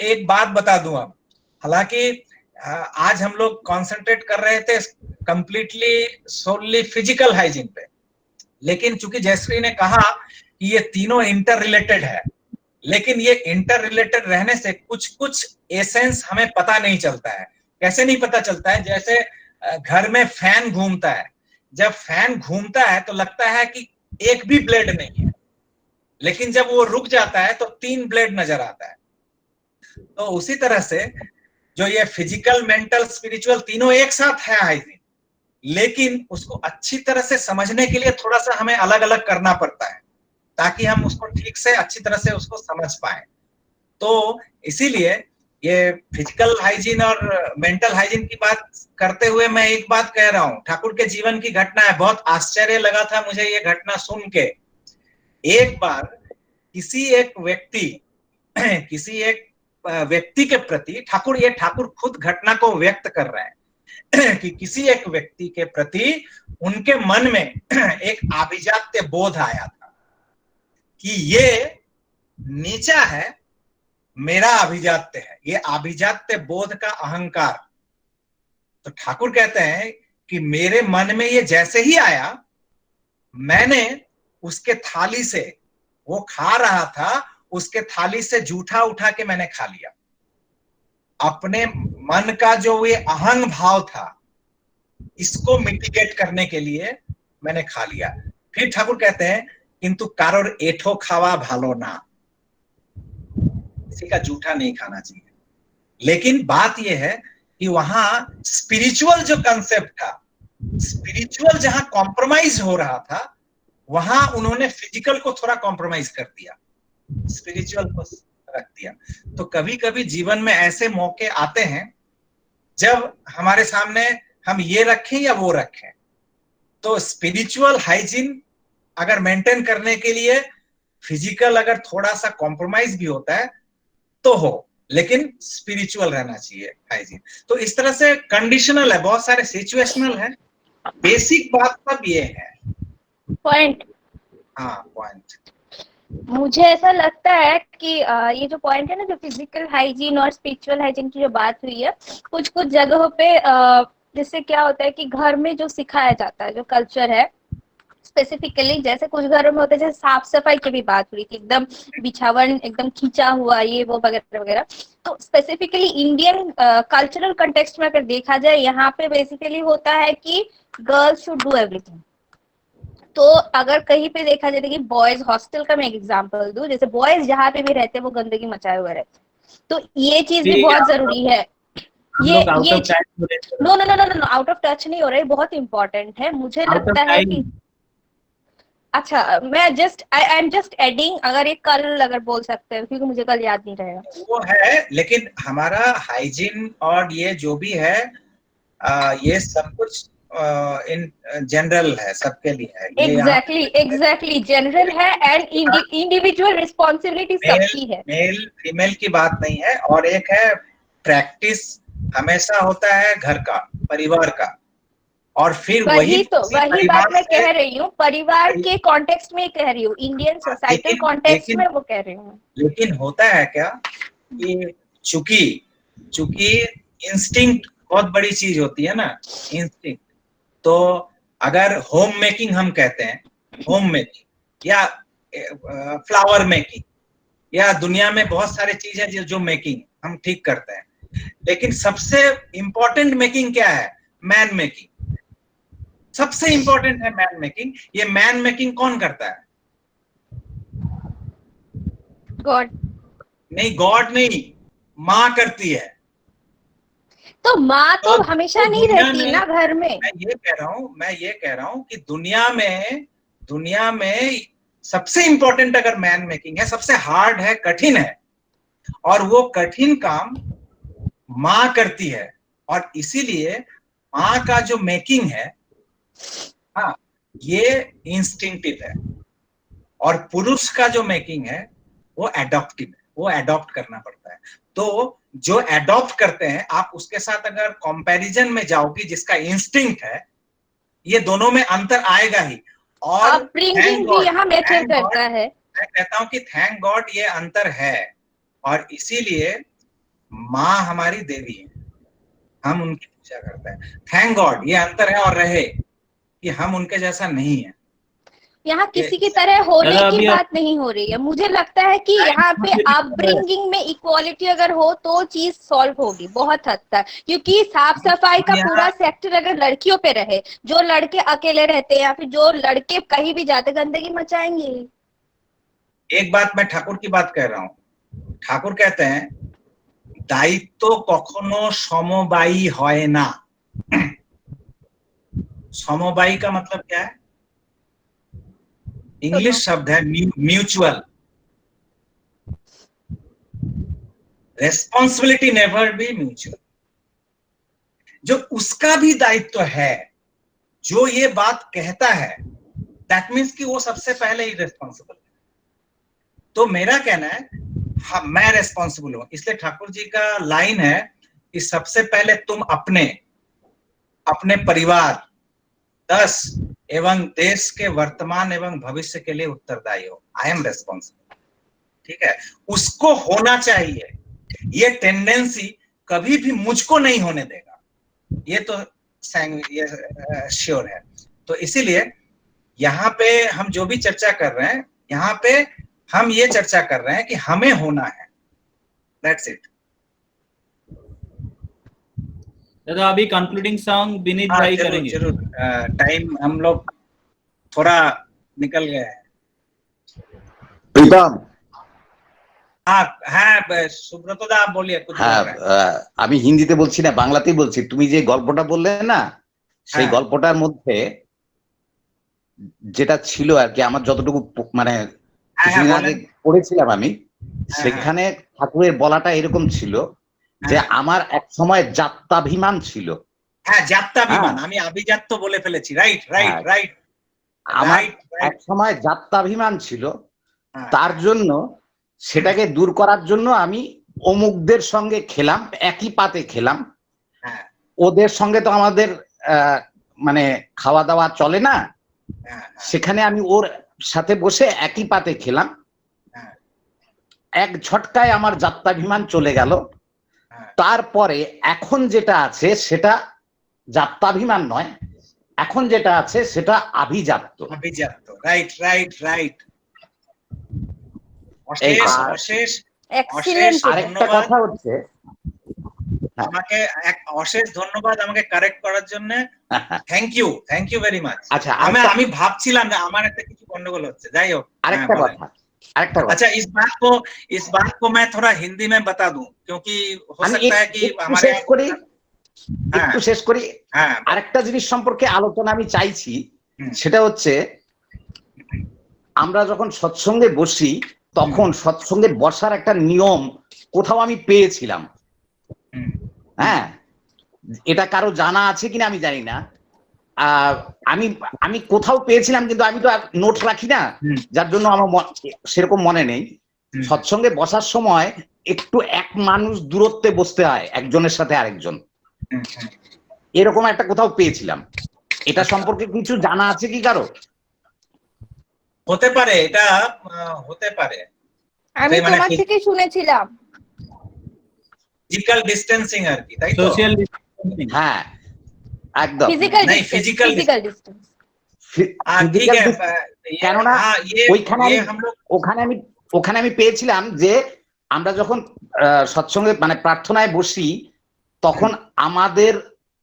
एक बात बता दूं अब, हालांकि आज हम लोग कॉन्सेंट्रेट कर रहे थे कंप्लीटली सोनली फिजिकल हाइजीन पे, लेकिन चूंकि जयश्री ने कहा कि ये तीनों इंटर रिलेटेड है, लेकिन ये इंटर रिलेटेड रहने से कुछ कुछ एसेंस हमें पता नहीं चलता है। कैसे नहीं पता चलता है? जैसे घर में फैन घूमता है, जब फैन घूमता है तो लगता है कि एक भी ब्लेड नहीं है, लेकिन जब वो रुक जाता है तो 3 ब्लेड नजर आता है। तो उसी तरह से जो ये फिजिकल, मेंटल, स्पिरिचुअल तीनों एक साथ है हाइजीन, लेकिन उसको अच्छी तरह से समझने के लिए थोड़ा सा हमें अलग अलग करना पड़ता है। ताकि हम उसको ठीक से अच्छी तरह से उसको समझ पाए। तो इसीलिए ये फिजिकल हाइजीन और मेंटल हाइजीन की बात करते हुए मैं एक बात कह रहा हूँ, ठाकुर के जीवन की घटना है। बहुत आश्चर्य लगा था मुझे ये घटना सुन के। एक बार किसी एक व्यक्ति के प्रति ठाकुर खुद घटना को व्यक्त कर रहे हैं कि किसी एक व्यक्ति के प्रति उनके मन में एक आभिजात्य बोध आया था कि ये नीचा है, मेरा आभिजात्य है, ये आभिजात्य बोध का अहंकार। तो ठाकुर कहते हैं कि मेरे मन में ये जैसे ही आया, मैंने उसके थाली से, वो खा रहा था, उसके थाली से जूठा उठा के मैंने खा लिया। अपने मन का जो ये अहंग भाव था, इसको मिटिगेट करने के लिए मैंने खा लिया। फिर ठाकुर कहते हैं किंतु कारोर एठो खावा भालो ना, किसी का जूठा नहीं खाना चाहिए। लेकिन बात यह है कि वहां स्पिरिचुअल जो कंसेप्ट था, स्पिरिचुअल जहां कॉम्प्रोमाइज हो रहा था, वहां उन्होंने फिजिकल को थोड़ा कॉम्प्रोमाइज कर दिया, स्पिरिचुअल को रख दिया। तो कभी कभी जीवन में ऐसे मौके आते हैं जब हमारे सामने हम ये रखें या वो रखें। तो स्पिरिचुअल हाइजीन अगर मेंटेन करने के लिए फिजिकल अगर थोड़ा सा कॉम्प्रोमाइज भी होता है तो हो, लेकिन स्पिरिचुअल रहना चाहिए हाइजीन। तो इस तरह से कंडीशनल है, बहुत सारे सिचुएशनल है। बेसिक बात सब ये है। पॉइंट, हाँ पॉइंट। मुझे ऐसा लगता है कि ये जो पॉइंट है ना, जो फिजिकल हाइजीन और स्पिरिचुअल हाइजीन की जो बात हुई है, कुछ कुछ जगहों पे जिससे क्या होता है कि घर में जो सिखाया जाता है, जो कल्चर है स्पेसिफिकली, जैसे कुछ घरों में होते हैं, जैसे साफ सफाई की भी बात हुई थी, एकदम बिछावन एकदम खींचा हुआ, ये वो वगैरह वगैरह। तो स्पेसिफिकली इंडियन कल्चरल कंटेक्स्ट में अगर देखा जाए, यहाँ पे बेसिकली होता है कि गर्ल्स शुड डू एवरीथिंग। तो अगर कहीं पे देखा जाए कि बॉयज हॉस्टल का मैं एक एग्जांपल दूं, जैसे बॉयज जहाँ पे भी रहते हैं वो गंदगी मचाए हुए रहते हैं, तो ये चीज भी बहुत जरूरी है। ये no no no no no out of touch नहीं हो रहा है, बहुत इंपॉर्टेंट है। मुझे लगता है कि अच्छा, मैं just I am just adding, अगर ये कल अगर बोल सकते हैं, क्योंकि मुझे कल याद नहीं रहेगा। वो है, लेकिन हमारा हाइजीन और ये जो भी है, ये सब कुछ इन जनरल है, सबके लिए है। एग्जैक्टली जनरल है एंड इंडिविजुअल रिस्पॉन्सिबिलिटी सबकी है, मेल फीमेल की बात नहीं है। और एक है प्रैक्टिस हमेशा होता है घर का, परिवार का, और फिर वही बात मैं कह रही हूँ, परिवार के कॉन्टेक्स्ट में कह रही हूँ, इंडियन सोसाइटल कॉन्टेक्स्ट में वो कह रही हूँ। लेकिन होता है क्या कि चूंकि इंस्टिंक्ट बहुत बड़ी चीज होती है ना, इंस्टिंक्ट। तो अगर होम मेकिंग हम कहते हैं, होम मेकिंग या फ्लावर मेकिंग, या दुनिया में बहुत सारी चीजें जो मेकिंग हम ठीक करते हैं, लेकिन सबसे इंपॉर्टेंट मेकिंग क्या है? Man making. सबसे इंपॉर्टेंट है मैन मेकिंग। ये मैन मेकिंग कौन करता है? गॉड नहीं, गॉड नहीं, माँ करती है। तो माँ तो हमेशा नहीं रहती ना घर में। मैं ये कह रहा हूँ कि दुनिया में सबसे इंपॉर्टेंट अगर मैन मेकिंग है, सबसे हार्ड है, कठिन है, और वो कठिन काम माँ करती है। और इसीलिए माँ का जो मेकिंग है, हाँ, ये इंस्टिंक्टिव है, और पुरुष का जो मेकिंग है वो एडॉप्टिव है, वो एडॉप्ट करना पड़ता है। तो जो एडॉप्ट करते हैं, आप उसके साथ अगर कंपैरिजन में जाओगी, जिसका इंस्टिंक्ट है, ये दोनों में अंतर आएगा ही। और अपब्रिंगिंग भी यहाँ मैटर करता है। मैं कहता हूँ कि थैंक गॉड ये अंतर है, और इसीलिए माँ हमारी देवी है, हम उनकी पूजा करते हैं। थैंक गॉड ये अंतर है, और रहे कि हम उनके जैसा नहीं है। यहाँ किसी की तरह होने की बात नहीं हो रही है। मुझे लगता है कि यहाँ पे अपब्रिंगिंग में इक्वालिटी अगर हो तो चीज सॉल्व होगी बहुत हद तक, क्योंकि साफ सफाई का पूरा सेक्टर अगर लड़कियों पे रहे, जो लड़के अकेले रहते हैं या फिर जो लड़के कहीं भी जाते, गंदगी मचाएंगे। एक बात मैं ठाकुर की बात कह रहा हूँ। ठाकुर कहते हैं दायित्व कखनो समबायी है ना। समबायी का मतलब क्या है? इंग्लिश शब्द है mutual. Responsibility never be mutual. जो उसका भी दायित्व है, जो ये बात कहता है, दैट मीन्स कि वो सबसे पहले ही रेस्पॉन्सिबल है। तो मेरा कहना है हाँ, मैं रेस्पॉन्सिबल हूं। इसलिए ठाकुर जी का लाइन है कि सबसे पहले तुम अपने परिवार, दस एवं देश के वर्तमान एवं भविष्य के लिए उत्तरदायी हो। आई एम रेस्पॉन्सिबल, ठीक है, उसको होना चाहिए। ये टेंडेंसी कभी भी मुझको नहीं होने देगा, ये तो श्योर है। तो इसीलिए यहाँ पे हम जो भी चर्चा कर रहे हैं, यहाँ पे हम ये चर्चा कर रहे हैं कि हमें होना है, दैट्स इट। दादा अभी कंक्लूडिंग सॉन्ग विनीत भाई करेंगे। जरूर, टाइम हम लोग थोड़ा निकल गए हैं। प्रीतम, হ্যাঁ সুব্রত দা বলিয়ে कुछ। আমি হিন্দিতে বলছি না, বাংলাতেই বলছি। তুমি যে গল্পটা বললে না, সেই গল্পটার মধ্যে যেটা ছিল আর কি, আমার যতটুকু মানে কিছুদিন আগে পড়েছিলাম আমি, সেখানে ঠাকুরের বলাটা এরকম ছিল যে আমার এক সময় যাত্রাভিমান ছিল। হ্যাঁ, যাত্রাভিমান, আমি আভিজাত্য বলে ফেলেছি। Right right right. আমার এক সময় যাত্রাভিমান ছিল, তার জন্য সেটাকে দূর করার জন্য আমি অমুকদের সঙ্গে খেলাম, একই পাতে খেলাম। ওদের সঙ্গে তো আমাদের মানে খাওয়া দাওয়া চলে না, সেখানে আমি ওর সাথে বসে একই পাতে খেলাম। এক ঝটকায় আমার যাত্রাভিমান চলে গেল। তারপরে এখন যেটা আছে সেটা যাত্রাভিমান নয়, এখন যেটা আছে সেটা আভিজাত্য। আভিজাত্য, রাইট রাইট রাইট। আরেকটা কথা হচ্ছে, আমাকে অশেষ ধন্যবাদ আমাকে কারেক্ট করার জন্য। Thank you very much. আচ্ছা, আমি ভাবছিলাম যে আমার একটা কিছু গন্ডগোল হচ্ছে। যাই হোক, আরেকটা কথা। अच्छा, इस बात को मैं थोड़ा हिंदी में बता दूं, क्योंकि हो सकता है कि हमारे একটু শেষ করি। আরেকটা জিনিস সম্পর্কে আলোচনা আমি চাইছি, সেটা হচ্ছে আমরা যখন সৎসঙ্গে বসি, তখন সৎসঙ্গে বসার একটা নিয়ম কোথাও আমি পেয়েছিলাম। হ্যাঁ, এটা কারো জানা আছে কিনা আমি জানি না। আমি কোথাও পেয়েছিলাম, কিন্তু আমি তো নোট রাখি না, যার জন্য আমার সেরকম মনে নেই। সৎসঙ্গে বসার সময় একটু এক মানুষ দূরত্বে বসতে হয় একজনের সাথে আরেকজন, এরকম একটা কোথাও পেয়েছিলাম। এটা সম্পর্কে কিছু জানা আছে কি কারো? হতে পারে, এটা হতে পারে। আমি তোমার থেকে শুনেছিলাম ফিজিক্যাল ডিসটেন্সিং আর কি, তাই তো? সোশ্যাল ডিসটেন্সিং, হ্যাঁ একদম। Physical distance. ঠিক আছে, কেননা ওখানে আমি পেয়েছিলাম যে আমরা যখন সৎসঙ্গে মানে প্রার্থনায় বসি, তখন আমাদের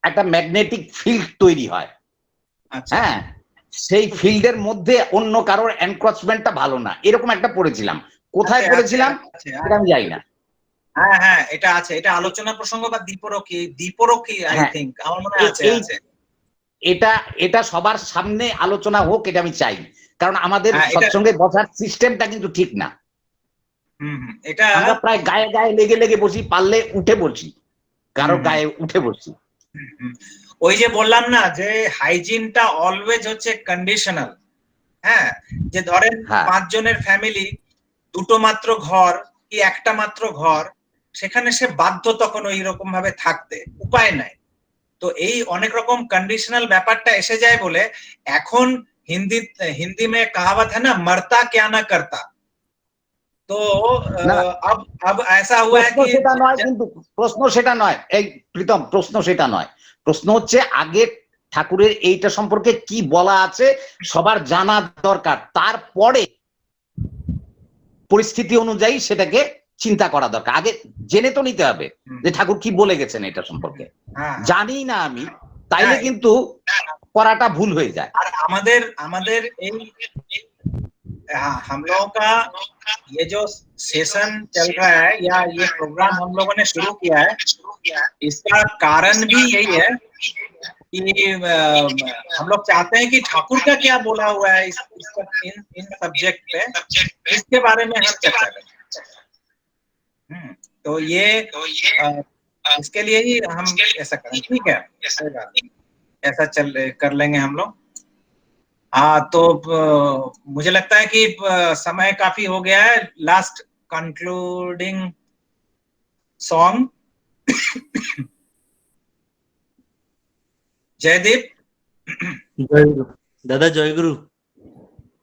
একটা ম্যাগনেটিক ফিল্ড তৈরি হয়। হ্যাঁ, সেই ফিল্ডের মধ্যে অন্য কারোর এনক্রোচমেন্টটা ভালো না, এরকম একটা পড়েছিলাম। কোথায় পড়েছিলাম সেটা আমি জানি না। হ্যাঁ হ্যাঁ, এটা আছে, এটা আলোচনা প্রসঙ্গ বা দ্বীপরক্ষী আই থিংক, আমার মনে আছে। এটা সবার সামনে আলোচনা হোক, এটা আমি চাই, কারণ আমাদের সৎসঙ্গে বসার সিস্টেমটা কিন্তু ঠিক না। এটা আমরা প্রায় গায়ে গায়ে লেগে লেগে বসি, পারলে উঠে বসি, কারো গায়ে উঠে বসি। ওই যে বললাম না যে হাইজিনটা অলওয়েজ হচ্ছে কন্ডিশনাল। হ্যাঁ, যে ধরেন 5 জনের ফ্যামিলি, দুটো মাত্র ঘর কি একটা মাত্র ঘর, সেখানে সে বাধ্য তখন ওই রকম ভাবে থাকতে, উপায় নাই। তো এই অনেক রকম কন্ডিশনাল ব্যাপারটা এসে যায় বলে এখন হিন্দি में कहावत है ना, मरता क्या ना करता। तो अब ऐसा हुआ है कि প্রশ্ন সেটা নয়, এই প্রীতম, প্রশ্ন সেটা নয়। প্রশ্ন হচ্ছে আগে ঠাকুরের এইটা সম্পর্কে কি বলা আছে সবার জানা দরকার, তারপরে পরিস্থিতি অনুযায়ী সেটাকে চিন্তা করা দরকার। আগে জেনে তো নিতে হবে যে ঠাকুর কি বলে গেছেন এটা সম্পর্কে। জানি না আমি, তাইলে কিন্তু করাটা ভুল হয়ে যায়। আর আমাদের এই हम लोगों का ये जो सेशन चल रहा है या ये प्रोग्राम हम लोगों ने शुरू किया है, इसका कारण भी यही है कि हम लोग चाहते हैं कि ठाकुर का क्या बोला हुआ है इन सब्जेक्ट पे, इसके बारे में हम चर्चा करें। तो ये इसके लिए ही हम ऐसा करें, ठीक है, ऐसा कर लेंगे हम लोग। हाँ, तो मुझे लगता है कि समय काफी हो गया है। Last concluding song Jaydeep. जय गुरु दादा, जय गुरु।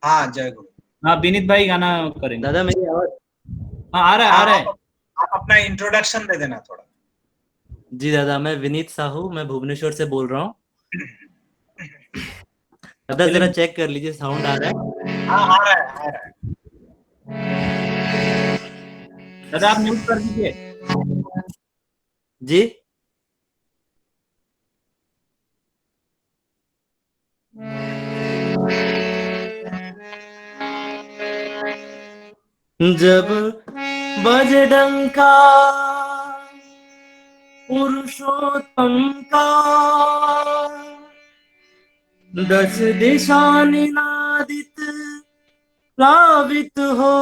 हाँ, जय गुरु। हाँ, विनीत भाई गाना करेंगे। दादा मेरी आवाज हाँ, आ रहा है। आप अपना इंट्रोडक्शन दे देना थोड़ा। जी दादा, मैं विनीत साहू, मैं भुवनेश्वर से बोल रहा हूँ। दादा जरा चेक कर लीजिए, साउंड आ रहा है? हाँ, आ रहा है। दादा आप म्यूट कर दीजिए। जी। जब बजे डंका पुरुषोत्तम का, 10 दिशा निनादित प्लावित हो।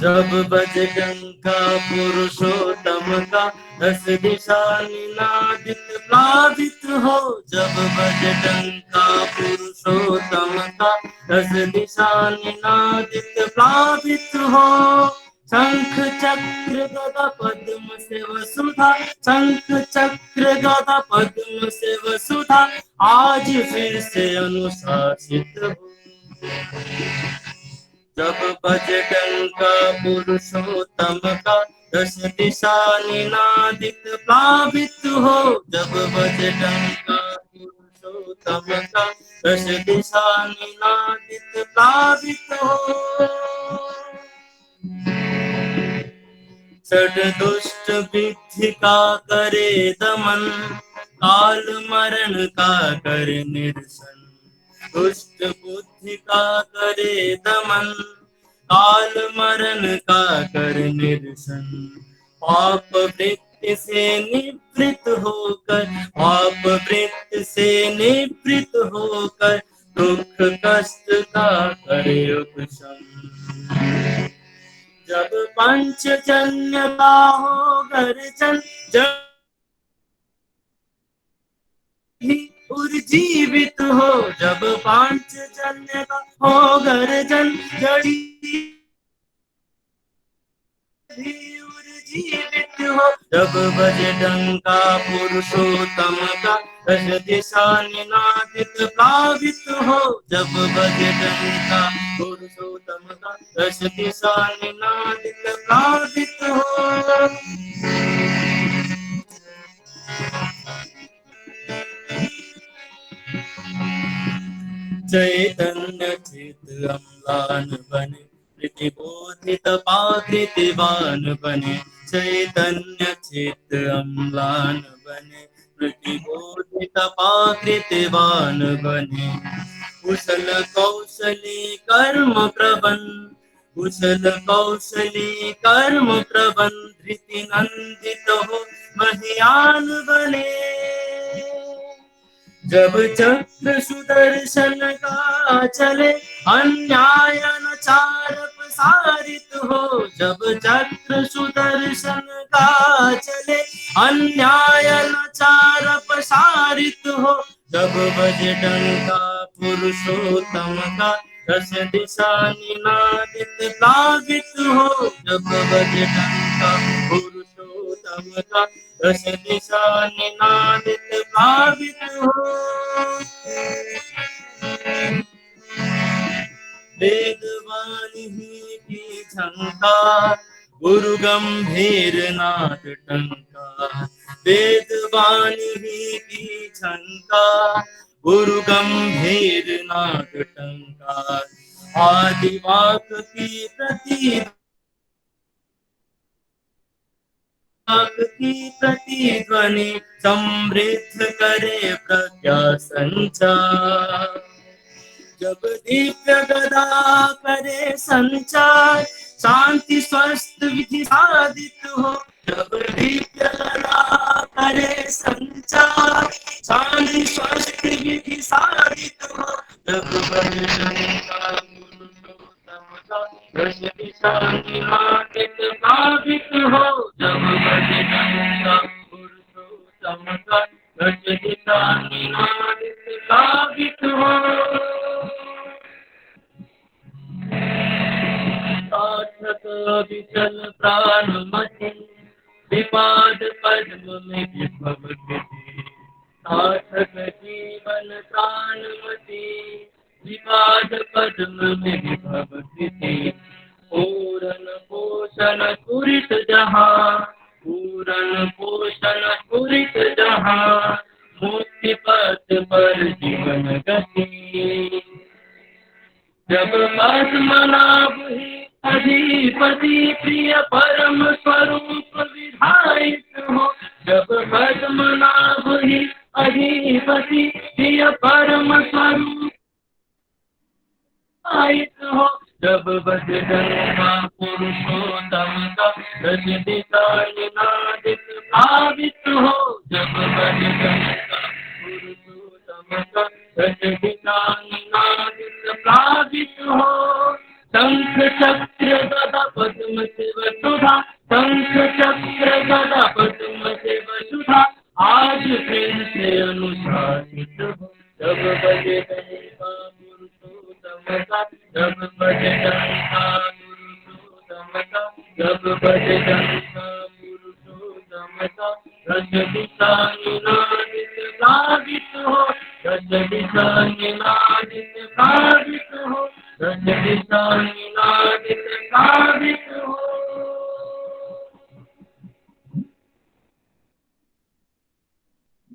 जब बजे डंका पुरुषोत्तम का, 10 दिशा निनादित प्लावित हो। जब बजे डंका पुरुषोत्तम का, 10 दिशा निनादित प्लावित हो। शंख चक्र गदा पद्म से वसुधा, शंख चक्र गदा पद्म से वसुधा, आज फिर से अनुशासित हो। जब बजे डंका पुरुषोत्तम का, 10 दिशा निनादित प्लावित हो। जब बजे डंका पुरुषोत्तम का, 10 दिशा निनादित प्लावित हो। सठ दुष्ट विधि का करे दमन, काल मरण का करे निरसन। दुष्ट बुद्धि का करे दमन, काल मरण का कर निरसन। पाप वृत्ति से निवृत्त होकर, पाप वृत्ति से निवृत्त होकर, दुख कष्ट का करे उपशम। जब पंचजन्य का हो गर्जन, जब उर्जीवित हो। जब पांचजन्य का हो गर्जन, जड़ी उर्जीवित हो। जब बजे डंका पुरुषोत्तम का, 10 दिशा निनादित प्लावित हो। जब बजे डंका पुरुषोत्तम का, 10 दिशा निनादित प्लावित हो। चैतन्य चित अम्लान बने, प्रतिबोधित पाकृतिवान बने। चैतन्य चित अम्लान बने, प्रतिबोधित पाकृतिवान बने। कुशल कौशली कर्म प्रबन, कुशल कौशली कर्म प्रबन, धृति नंदित हो महियान बने। जब चक्र सुदर्शन का चले, अन्याय अनाचार प्रसारित हो। जब चक्र सुदर्शन का चले, अन्याय अनाचार प्रसारित हो। जब बजे डंका पुरुषोत्तम का, 10 दिशा निनादित प्लावित हो। जब बजे डंका पुरुषोत्तम का, 10 दिशा निनादित प्लावित हो। वेदवाणी की झंकार, गुरु गंभीर नाद टंका। वेदवाणी की झंकार, गुरु गंभीर नाद टंका। आदिवाक की प्रतिध्वनि, समृद्ध करे प्रज्ञा संचार। जब दिव्य गदा करे संचार, शांति स्वस्थ विधि साधित हो, जब भी प्यारा करे संचार, शांति स्वस्थ विधि साधित हो, जब बजरंग का पुरुषोत्तम का रस दिशानिनादित भावित हो, जब बजरंग का पुरुषोत्तम का रस दिशानिनादित भावित हो। सार्थक विचल प्राणमति, विवाद पद्म में विभव स्थिति, सार्थक जीवन प्राणमति, विवाद पद्म में विभव स्थिति, पूरन पोषण पूरित जहाँ, पूरन पोषण पूरित जहाँ, मुक्ति पथ पर जीवन गति, जब पद्मनाभ ही अधिपति प्रिय परम स्वरूप विधायक हो, जब पद्मनाभ ही अधिपति प्रिय परम स्वरूप विधायक हो, जब बजरंग का पुरुषोत्तम का रस दिशानिनादित भावित हो, जब बजरंग का पुरुषोत्तम का रस दिशानिनादित भावित हो। शंख चक्र गदा पद्म से वसुधा, शंख चक्र गदा पद्म से वसुधा, आज प्रेम से अनुशासित हो, जब बजरंग का पुरुषोत्तम का, जब बजरंग का पुरुषोत्तम का, जब बजरंग का पुरुषोत्तम का रस दिशानिनादित भावित हो, रस दिशानिनादित भावित हो, रस दिशानिनादित भावित हो।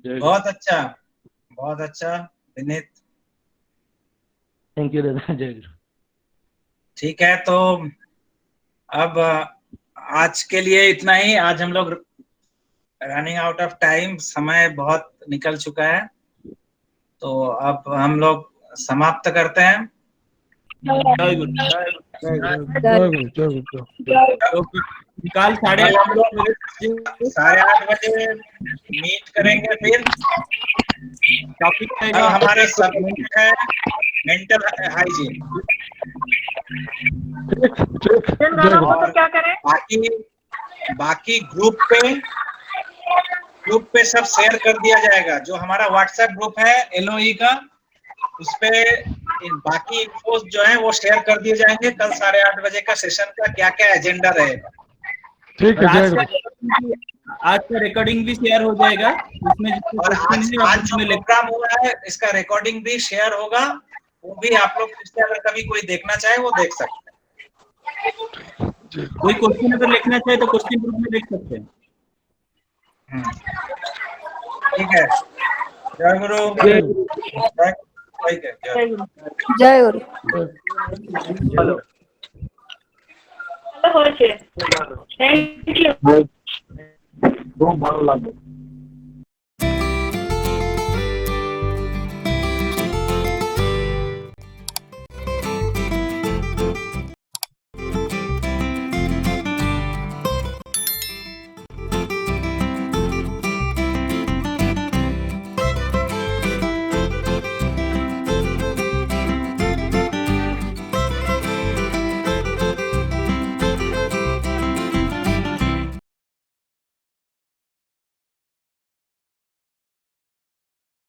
बहुत अच्छा, बहुत अच्छा विनीत। थैंक यू दादा। जय गुरु। ठीक है, तो अब आज के लिए इतना ही। आज हम लोग रनिंग आउट ऑफ टाइम, समय बहुत निकल चुका है, तो अब हम लोग समाप्त करते हैं। कल 8:30 बजे मीट करेंगे। फिर टॉपिक हमारे सब्जेक्ट है मेंटल हाइजीन। क्या करें? बाकी ग्रुप पे सब शेयर कर दिया जाएगा। जो हमारा व्हाट्सएप ग्रुप है LOE का, उस पे बाकी इन्फोस जो है वो शेयर कर दिए जाएंगे। कल 8:30 बजे का सेशन का क्या क्या एजेंडा रहेगा। ठीक है, आज का रिकॉर्डिंग भी शेयर हो जाएगा इसमें। और आज जो प्रोग्राम हुआ है इसका रिकॉर्डिंग भी शेयर होगा, वो भी आप लोग अगर कभी कोई देखना चाहे वो देख सकते हैं। कोई क्वेश्चन अगर लिखना चाहे तो क्वेश्चन ग्रुप में लिख सकते हैं। ठीक है, जय गुरु। जय गुरु। Hello, thank you. बहुत भालो लागलो।